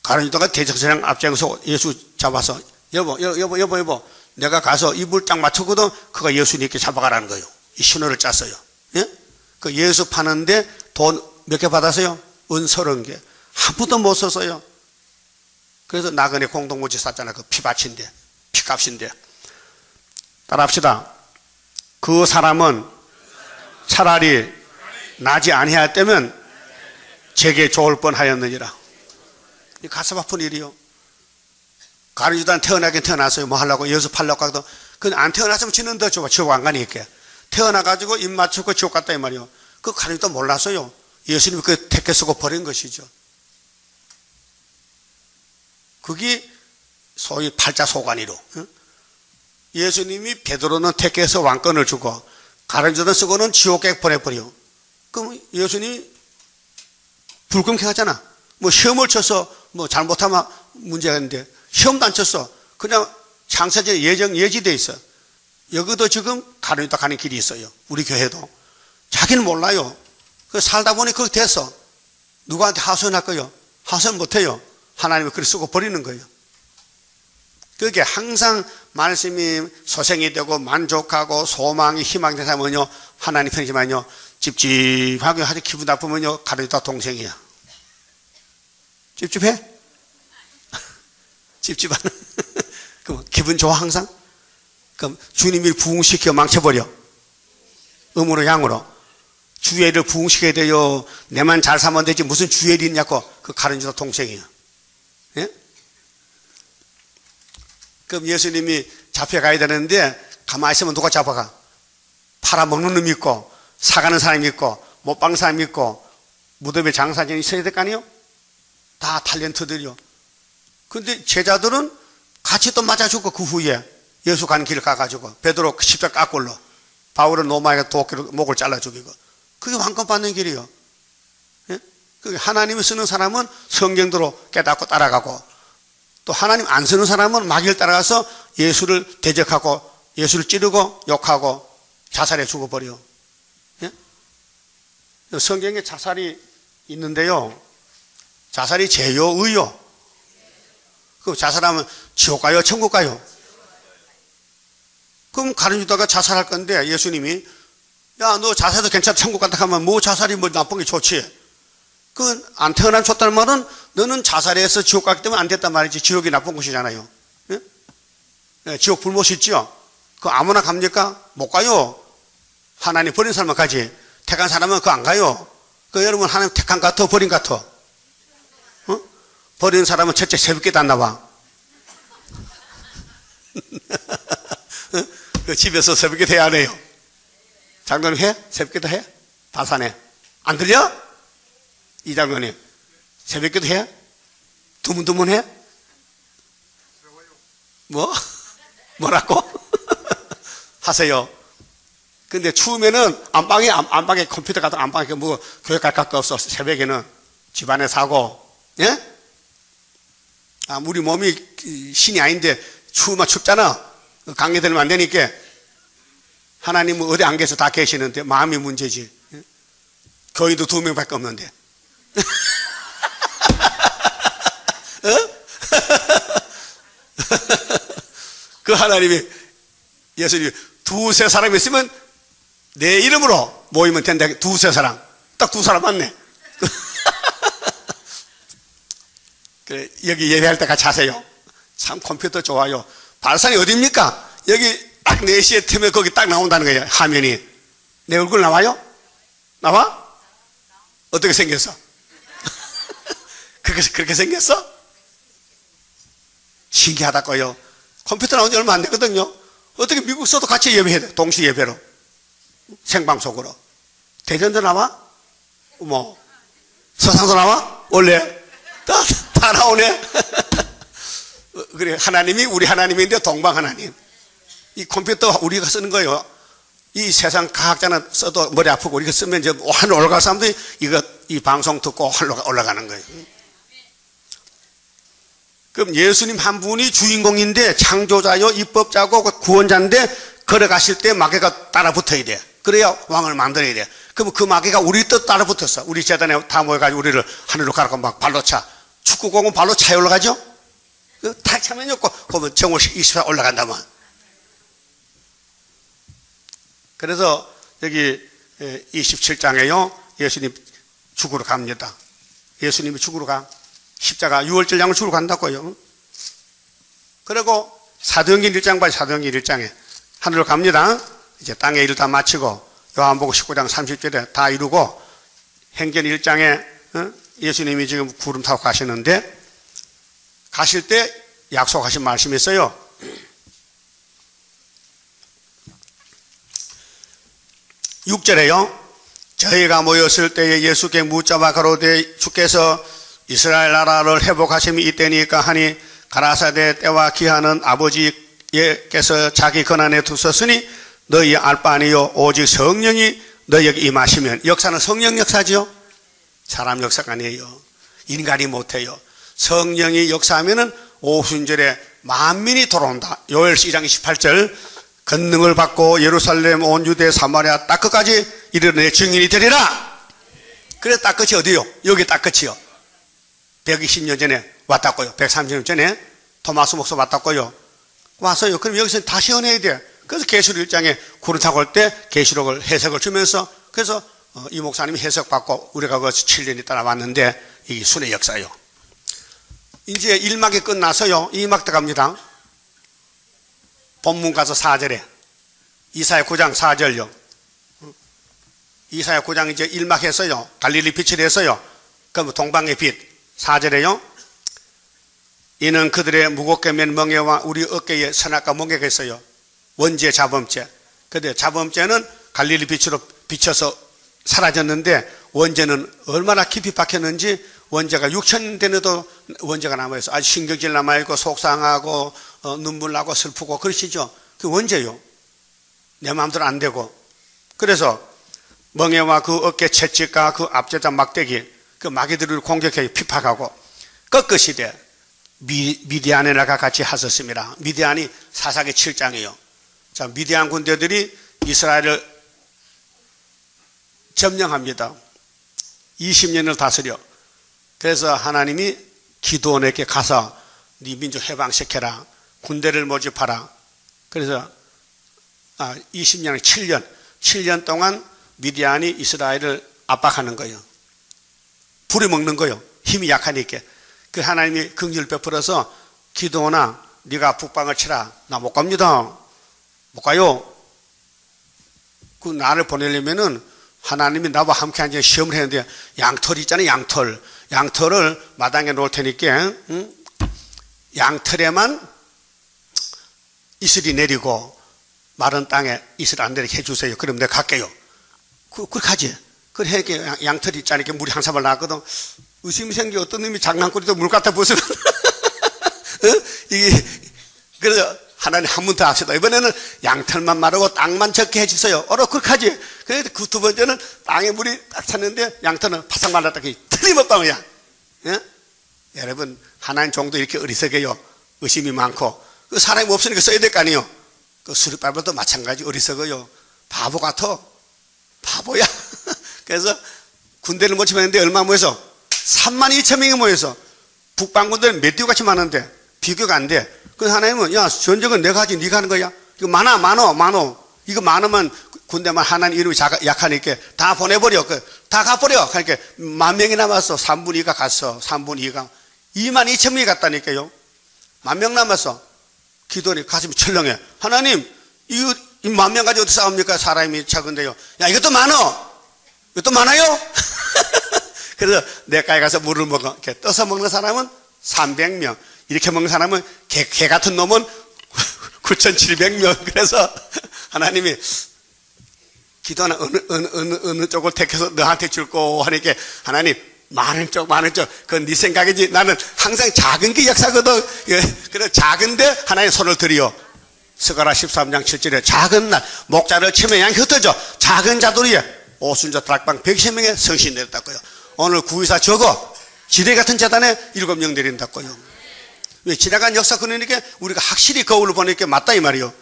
S1: 가룟 유다가 대제사장 앞장서 예수 잡아서 여보 내가 가서 이불 딱 맞췄거든. 그가 예수님께 잡아가라는 거예요. 이 신호를 짰어요. 예? 그 예수 파는데 돈 몇 개 받았어요? 은 30개. 한 푼도 못 썼어요. 그래서 나그네 공동묘지 쌌잖아. 그 피밭인데, 피값인데. 따라합시다. 그 사람은 차라리 나지 아니하였다면 제게 좋을 뻔하였느니라. 이 가슴 아픈 일이요. 가룟유다는 태어나긴 태어났어요. 뭐 하려고 연습하려고 하거든. 근데 안 태어났으면 지는 더 좋아. 지옥 안 가니까. 태어나가지고 입 맞추고 지옥 갔다 이 말이요. 그 가룟유다 몰랐어요. 예수님이 그 택해 쓰고 버린 것이죠. 그게 소위 팔자소관이로. 예수님이 베드로는 택해서 왕권을 주고 가룟유다는 쓰고는 지옥에 보내버려. 그럼 예수님이 불금케하잖아. 뭐 시험을 쳐서 뭐 잘못하면 문제가 있는데 시험도 안 쳤어. 그냥 창세전에 예지돼 있어. 여기도 지금 가룟유다 가는 길이 있어요. 우리 교회도. 자기는 몰라요. 그 살다 보니 그렇게 됐어. 누구한테 하소연할 거요? 하소연 못해요. 하나님이 그렇게 쓰고 버리는 거예요. 그게 항상 말씀이 소생이 되고 만족하고 소망이 희망이 되면요 하나님 편이지만요 찝찝하게 아주 기분 나쁘면요 가룟유다 동생이야. 찝찝해? 찝찝하는 그럼 기분 좋아 항상? 그럼 주님이 부흥시켜 망쳐버려. 음으로 양으로 주애를 부흥시켜야 돼요. 내만 잘 살면 되지 무슨 주애를 있냐고. 그 가룟유다 동생이야. 예? 그럼 예수님이 잡혀가야 되는데 가만히 있으면 누가 잡아가? 팔아먹는 놈이 있고 사가는 사람이 있고 못 박는 사람이 있고 무덤에 장사진이 있어야 될 거 아니에요? 다 탤런트들이요. 근데 제자들은 같이 또 맞아주고 그 후에 예수 가는 길 가가지고 베드로 십자가 깎골로 바울은 로마에 도끼로 목을 잘라 죽이고 그게 왕권 받는 길이에요. 예? 그게 하나님이 쓰는 사람은 성경대로 깨닫고 따라가고 또 하나님 안 쓰는 사람은 마귀를 따라가서 예수를 대적하고 예수를 찌르고 욕하고 자살해 죽어버려. 예? 성경에 자살이 있는데요. 자살이 죄요, 의요? 그 자살하면 지옥 가요, 천국 가요? 그럼 가룟유다가 자살할 건데 예수님이 야, 너 자살도 괜찮아, 천국 간다 하면 뭐 자살이 뭐 나쁜 게 좋지? 그 안 태어나면 좋다는 말은 너는 자살해서 지옥 가기 때문에 안 됐단 말이지. 지옥이 나쁜 곳이잖아요. 예? 예, 지옥 불못 있죠? 그 아무나 갑니까? 못 가요. 하나님 버린 사람만 가지. 택한 사람은 그거 안 가요. 그 여러분 하나님 택한 것 같아, 버린 것 같아? 어? 버린 사람은 첫째 새벽에도 안 나와. 그 집에서 새벽에도 해야 안 해요? 장로님 해? 새벽에도 해? 다산해. 안 들려? 이 장로님 새벽에도 해? 드문드문 해? 뭐? 뭐라고? 하세요. 근데 추우면은 안방에 컴퓨터 가도 안방에 뭐 교회 갈 거 없어. 새벽에는 집안에 사고. 예? 아, 우리 몸이 신이 아닌데 추우면 춥잖아. 감기 들면 안 되니까. 하나님은 어디 안 계셔 다 계시는데 마음이 문제지. 예? 교회도 2명밖에 없는데. 어? 그 하나님이 예수님이 2-3 사람 있으면 내 이름으로 모이면 된다. 2-3 사람. 딱 2 사람 맞네. 그래, 여기 예배할 때 같이 하세요. 참 컴퓨터 좋아요. 발산이 어디입니까? 여기 딱 4시에 틀면 거기 딱 나온다는 거예요. 화면이. 내 얼굴 나와요? 나와? 어떻게 생겼어? 그렇게 생겼어? 신기하다고요. 컴퓨터 나온 지 얼마 안 되거든요. 어떻게 미국서도 같이 예배해야 돼? 동시 예배로. 생방송으로. 대전도 나와? 뭐 서상도 나와? 원래? 다 나오네. 그래, 하나님이 우리 하나님인데 동방 하나님. 이 컴퓨터 우리가 쓰는 거예요. 이 세상 과학자는 써도 머리 아프고 우리가 쓰면 이제 하늘 올라갈 사람들이 이 방송 듣고 하늘 올라가는 거예요. 그럼 예수님 한 분이 주인공인데 창조자요, 입법자고 구원자인데 걸어가실 때 마귀가 따라 붙어야 돼. 그래야 왕을 만들어야 돼. 그럼 그 마귀가 우리 뜻 따라 붙었어. 우리 재단에 다 모여가지고 우리를 하늘로 가라고 막 발로 차. 축구공은 발로 차에 올라가죠? 탁 차면요, 보면 정월 24 올라간다만. 그래서 여기 27장에요. 예수님 죽으러 갑니다. 예수님이 죽으러 가. 십자가 유월절 양을 죽으러 간다고요. 그리고 사도행전 1장 봐요. 사도행전 1장에 하늘로 갑니다. 이제 땅의 일을 다 마치고 요한복음 19장 30절에 다 이루고 행전 1장에 예수님이 지금 구름 타고 가시는데 가실 때 약속하신 말씀이 있어요. 6절에요. 저희가 모였을 때에 예수께 묻자마 가로되 주께서 이스라엘 나라를 회복하심이 이때니까 하니 가라사대 때와 기한은 아버지께서 자기 권한에 두셨으니 너희 알 바 아니요 오직 성령이 너희에게 임하시면. 역사는 성령 역사죠. 사람 역사가 아니에요. 인간이 못해요. 성령이 역사하면은 오순절에 만민이 돌아온다. 요엘서 2장 28절 권능을 받고 예루살렘 온 유대 사마리아 딱 끝까지 이르러 내 증인이 되리라. 그래서 딱 끝이 어디요? 여기 딱 끝이요. 120년 전에 왔다고요. 130년 전에 토마스 목사 왔다고요. 와서요. 그럼 여기서 다시 연해야 돼. 그래서 계시록 1장에 구름 타고 올 때 계시록을 해석을 주면서 그래서 이 목사님이 해석받고 우리가 그 7년이 따라왔는데 이게 순회 역사예요. 이제 1막이 끝나서요. 2막 들어갑니다. 본문 가서 4절에 이사야 9장 4절요. 이사야 9장 이제 1막 해서요. 갈릴리 빛을 해서요. 그럼 동방의 빛 4절에요. 이는 그들의 무겁게 맨 멍에와 우리 어깨에 선악과 멍에가 있어요. 원죄 자범죄. 근데 자범죄는 갈릴리 빛으로 비춰서 사라졌는데 원죄는 얼마나 깊이 박혔는지 원죄가 6천 되는데도 원죄가 남아있어. 아주 신경질 남아있고 속상하고 눈물 나고 슬프고 그러시죠. 그 원죄요. 내 마음대로 안 되고. 그래서 멍에와 그 어깨 채찍과 그 앞제자 막대기 그 마귀들을 공격해 핍박하고 꺾으시되 미디안에 나가 같이 하셨습니다. 미디안이 사사기 7장이에요. 자, 미디안 군대들이 이스라엘을 점령합니다. 20년을 다스려. 그래서 하나님이 기드온에게 가서 네 민족 해방시켜라. 군대를 모집하라. 그래서 20년, 7년 동안 미디안이 이스라엘을 압박하는 거예요. 부려먹는 거예요. 힘이 약하니까. 그 하나님이 긍휼을 베풀어서 기드온아 네가 북방을 치라. 나 못 갑니다. 못 가요. 그 나를 보내려면은 하나님이 나와 함께 앉아 시험을 했는데 양털 있잖아요. 양털을 마당에 놓을 테니까 양털에만 이슬이 내리고 마른 땅에 이슬 안 내리게 해주세요. 그럼 내가 갈게요. 그렇게 하지. 그래 양털이 있잖아요. 물이 한 사발 나왔거든. 의심이 생겨. 어떤 놈이 장난꾸러기도 물 갖다 부수는 그래서 하나님 한 번 더 합시다. 이번에는 양털만 마르고 땅만 적게 해주세요. 그렇게 하지. 그래서 그 두 번째는 땅에 물이 딱 찼는데 양털은 바싹 말랐다. 틀림없다 그냥. 예? 여러분 하나님 종도 이렇게 어리석어요. 의심이 많고 그 사람이 없으니까 써야 될 거 아니에요. 그 수리바이블도 마찬가지 어리석어요. 바보 같아. 바보야. 그래서 군대를 모집했는데 얼마 모여서 32,000명이 모여서 북방군대는 메뚜기같이 많은데 비교가 안 돼. 그래서 하나님은 야 전쟁은 내가 하지 네가 하는 거야. 이거 많어. 이거 많으면 군대만 하나님 이름이 약하니까 다 보내버려. 다 가버려. 그러니까 10,000명이 남았어. 3분의 2가 갔어. 3분의 2가 22,000명이 갔다니까요. 10,000명 남았어. 기도니 가슴이 철렁해. 하나님 이 10,000명 가지고 어떻게 싸웁니까? 사람이 적은데요. 야 이것도 많아요. 그래서 내가에 가서 물을 먹어. 이렇게 떠서 먹는 사람은 300명. 이렇게 먹는 사람은 개 같은 놈은 9,700명. 그래서 하나님이 기도하는 어느 쪽을 택해서 너한테 줄고 하니까 하나님 많은 쪽. 그건 네 생각이지. 나는 항상 작은 게 역사거든. 그래 작은데 하나님 손을 들여. 스가랴 13장 7절에 작은 날 목자를 치면 양이 흩어져. 작은 자들이 오순절 다락방 110명의 성신 내렸다고요. 오늘 구의사 적어. 지뢰 같은 재단에 7명 내린다고요. 왜 지나간 역사 그러니까 우리가 확실히 거울을 보니까 맞다 이 말이요.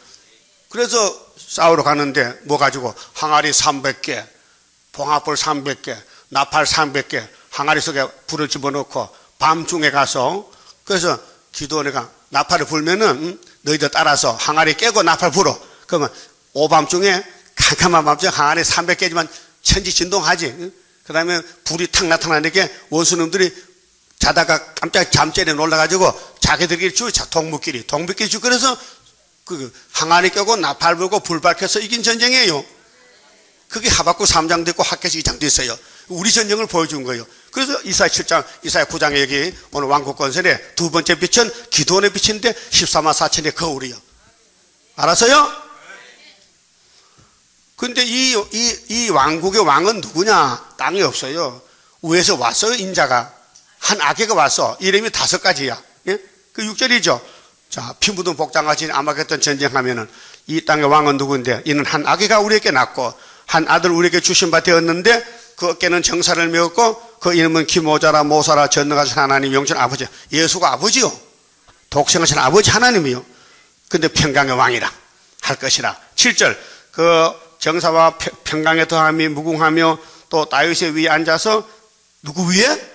S1: 그래서 싸우러 가는데 뭐 가지고 항아리 300개, 봉합불 300개, 나팔 300개, 항아리 속에 불을 집어넣고 밤중에 가서 그래서 기도원이가 나팔을 불면은 너희들 따라서 항아리 깨고 나팔 불어. 그러면 오밤중에 캄캄한 밤중 항아리 300개지만 천지진동하지. 그 다음에 불이 탁 나타나니까 원수놈들이 자다가 깜짝 잠자리에 놀라가지고 자기들끼리 동무끼리 쭉 그래서 그 항아리 껴고 나팔 불고 불 밝혀서 이긴 전쟁이에요. 그게 하박국 3장도 있고 학개서 2장도 있어요. 우리 전쟁을 보여준 거예요. 그래서 이사야 7장, 이사야 9장에 여기 오늘 왕국 건설의 두 번째 빛은 기도원의 빛인데 14만 4천의 거울이요. 알았어요? 근데 이 왕국의 왕은 누구냐? 땅이 없어요. 위에서 왔어요, 인자가. 한 아기가 왔어. 이름이 5가지야. 예? 그 6절이죠. 자, 피 묻은 복장같이 아마겟돈 전쟁하면은 이 땅의 왕은 누구인데? 이는 한 아기가 우리에게 낳고 한 아들 우리에게 주신 바 되었는데 그 어깨는 정사를 메었고 그 이름은 기모자라 모사라 전능하신 하나님 영전 아버지. 예수가 아버지요. 독생하신 아버지 하나님이요. 근데 평강의 왕이라 할 것이라. 7절 그 정사와 평강에 더함이 무궁하며 또 다윗의 위에 앉아서 누구 위에?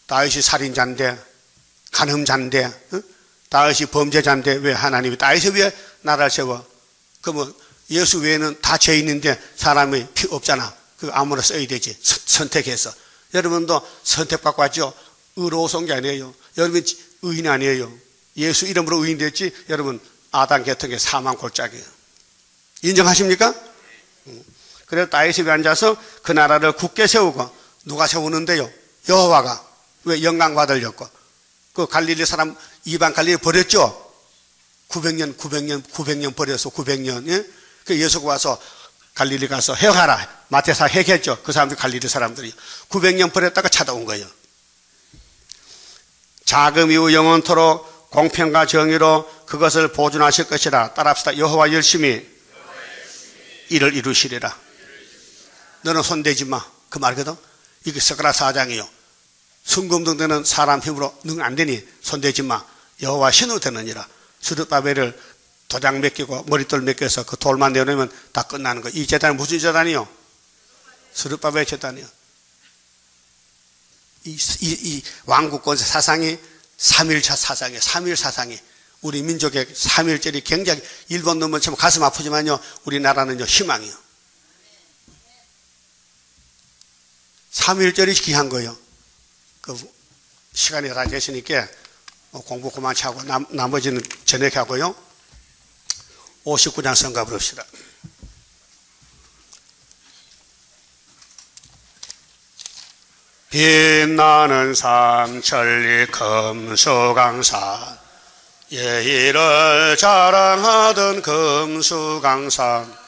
S1: 다윗이 살인자인데 간음자인데 다윗이 범죄자인데 왜 하나님이 다윗의 위에 나라를 세워? 그러면 예수 외에는 다 죄인인데 사람이 피 없잖아. 그 아무나 써야 되지. 선택해서. 여러분도 선택받고 왔죠? 의로워서 게 아니에요. 여러분 의인 아니에요. 예수 이름으로 의인 됐지. 여러분 아담 계통의 사망 골짜기예요. 인정하십니까? 그래서 다윗이 앉아서 그 나라를 굳게 세우고 누가 세우는데요? 여호와가. 왜? 영광 받으려고. 그 갈릴리 사람 이방 갈릴리 버렸죠? 900년 버려서 900년. 예? 그 예수가 와서 갈릴리 가서 해하라. 마태사 해했죠. 그 사람들 갈릴리 사람들이 900년 버렸다가 찾아온 거예요. 자금 이후 영원토록 공평과 정의로 그것을 보존하실 것이라. 따라합시다. 여호와 열심히 일을 이루시리라. 너는 손대지 마. 그 말거든. 이게 스가랴 4장이요. 순금등 되는 사람 힘으로 능 안 되니 손대지 마. 여호와 신으로 되느니라. 스룹바벨을 도장 맡기고 머릿돌 맡겨서 그 돌만 내놓으면 다 끝나는 거예요. 이 재단은 무슨 재단이요? 스룹바벨 재단이요. 이 왕국권세 사상이 3.1차 사상이에요. 3.1 사상이. 우리 민족의 3.1절이 굉장히 일본 놈은 참 가슴 아프지만요. 우리나라는요 희망이요. 3.1절이 귀한 거예요. 그 시간이 다 되시니까 공부 그만 하고 나머지는 저녁에 하고요. 59장 성가 부릅시다. 빛나는 삼천리 금수강산 예의를 자랑하던 금수강산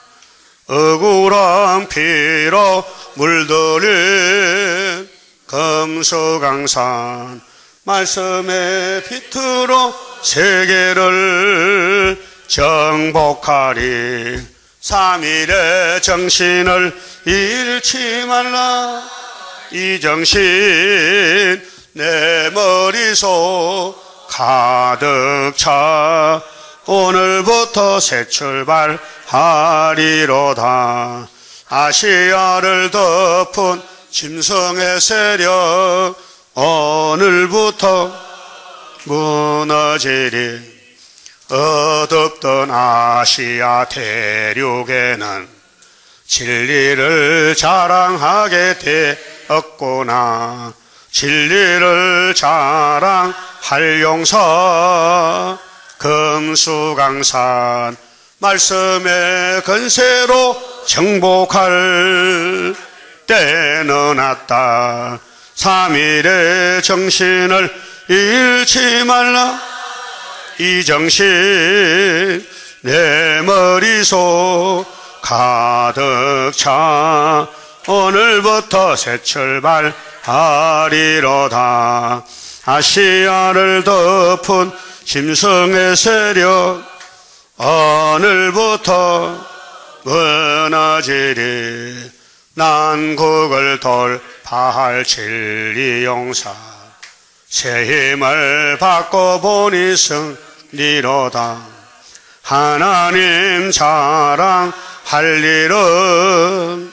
S1: 억울한 피로 물들인 금수강산 말씀의 빛으로 세계를 정복하리. 3일의 정신을 잃지 말라. 이 정신 내 머릿속 가득 차. 오늘부터 새 출발하리로다. 아시아를 덮은 짐승의 세력 오늘부터 무너지리. 어둡던 아시아 대륙에는 진리를 자랑하게 되었구나. 진리를 자랑할 용사 금수강산 말씀의 건세로 정복할 때는 왔다. 3일의 정신을 잃지 말라. 이 정신 내 머릿속 가득 차. 오늘부터 새 출발하리로다. 아시아를 덮은 짐승의 세력 오늘부터 무너지리. 난국을 돌파할 진리용사 새 힘을 받고 보니 승리로다. 하나님 자랑할 일은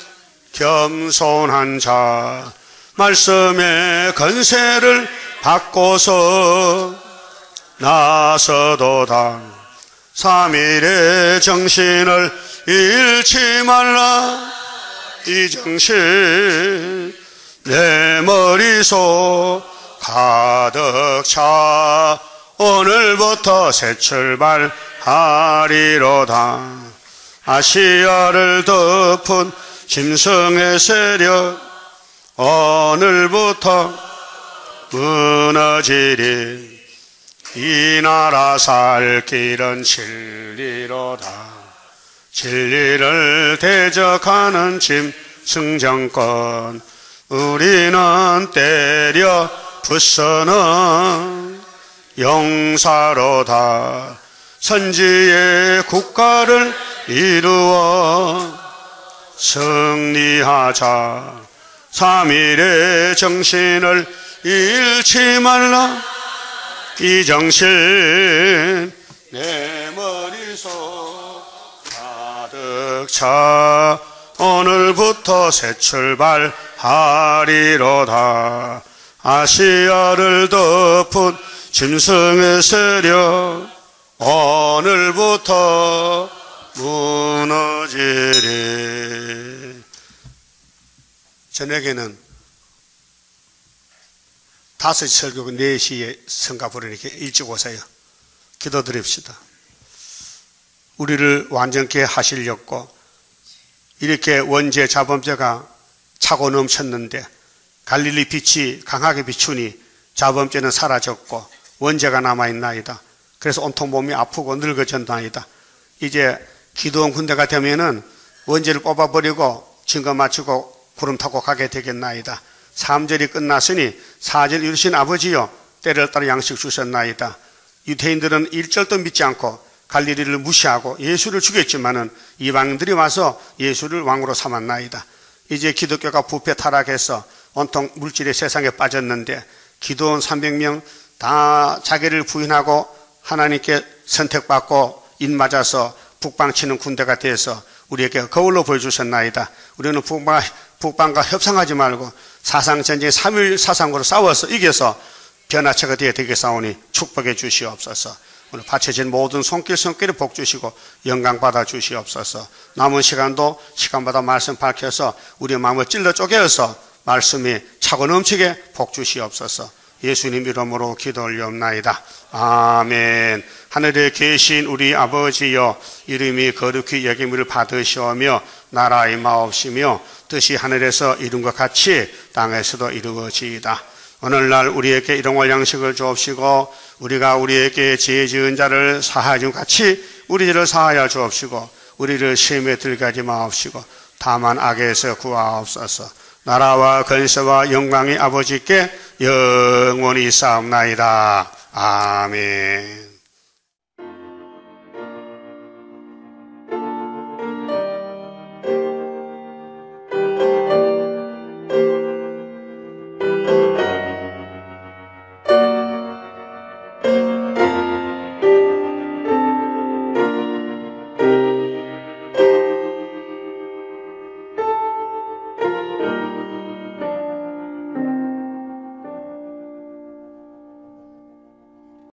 S1: 겸손한 자 말씀의 건세를 받고서 나서도다. 3일의 정신을 잃지 말라 이 정신 내 머릿속 가득 차 오늘부터 새 출발하리로다. 아시아를 덮은 짐승의 세력 오늘부터 무너지리. 이 나라 살 길은 진리로다. 진리를 대적하는 짐승 정권 우리는 때려 부서는 용사로다. 선지의 국가를 이루어 승리하자. 3일의 정신을 잃지 말라 이 정신 내 머릿속 가득 차 오늘부터 새 출발하리로다. 아시아를 덮은 짐승의 세력 오늘부터 무너지리. 저녁에는 5시 설교고 4시에 성가 부르니까 일찍 오세요. 기도드립시다. 우리를 완전케 하시려고 이렇게 원죄 자범죄가 차고 넘쳤는데 갈릴리 빛이 강하게 비추니 자범죄는 사라졌고 원죄가 남아있나이다. 그래서 온통 몸이 아프고 늙어졌나이다. 이제 기도원 군대가 되면은 원죄를 뽑아버리고 증거 마치고 구름 타고 가게 되겠나이다. 3절이 끝났으니 4절 이루신 아버지여 때를 따라 양식 주셨나이다. 유대인들은 1절도 믿지 않고 갈릴리를 무시하고 예수를 죽였지만은 이방인들이 와서 예수를 왕으로 삼았나이다. 이제 기독교가 부패 타락해서 온통 물질의 세상에 빠졌는데 기도원 300명 다 자기를 부인하고 하나님께 선택받고 인맞아서 북방치는 군대가 돼서 우리에게 거울로 보여주셨나이다. 우리는 북방과 협상하지 말고 사상전쟁 3.1 사상으로 싸워서 이겨서 변화체가 되어 되겠사오니 축복해 주시옵소서. 오늘 바쳐진 모든 손길에 복 주시고 영광 받아 주시옵소서. 남은 시간도 시간마다 말씀 밝혀서 우리의 마음을 찔러 쪼개어서 말씀이 차고 넘치게 복 주시옵소서. 예수님 이름으로 기도 올리옵나이다. 아멘. 하늘에 계신 우리 아버지여 이름이 거룩히 여김을 받으시오며 나라 임하옵시며 뜻이 하늘에서 이룬 것 같이 땅에서도 이루어지이다. 오늘날 우리에게 일용할 양식을 주옵시고 우리가 우리에게 죄 지은 자를 사하여 준 같이 우리 죄를 사하여 주옵시고 우리를 시험에 들게 하지 마옵시고 다만 악에서 구하옵소서. 나라와 권세와 영광이 아버지께 영원히 있사옵나이다. 아멘.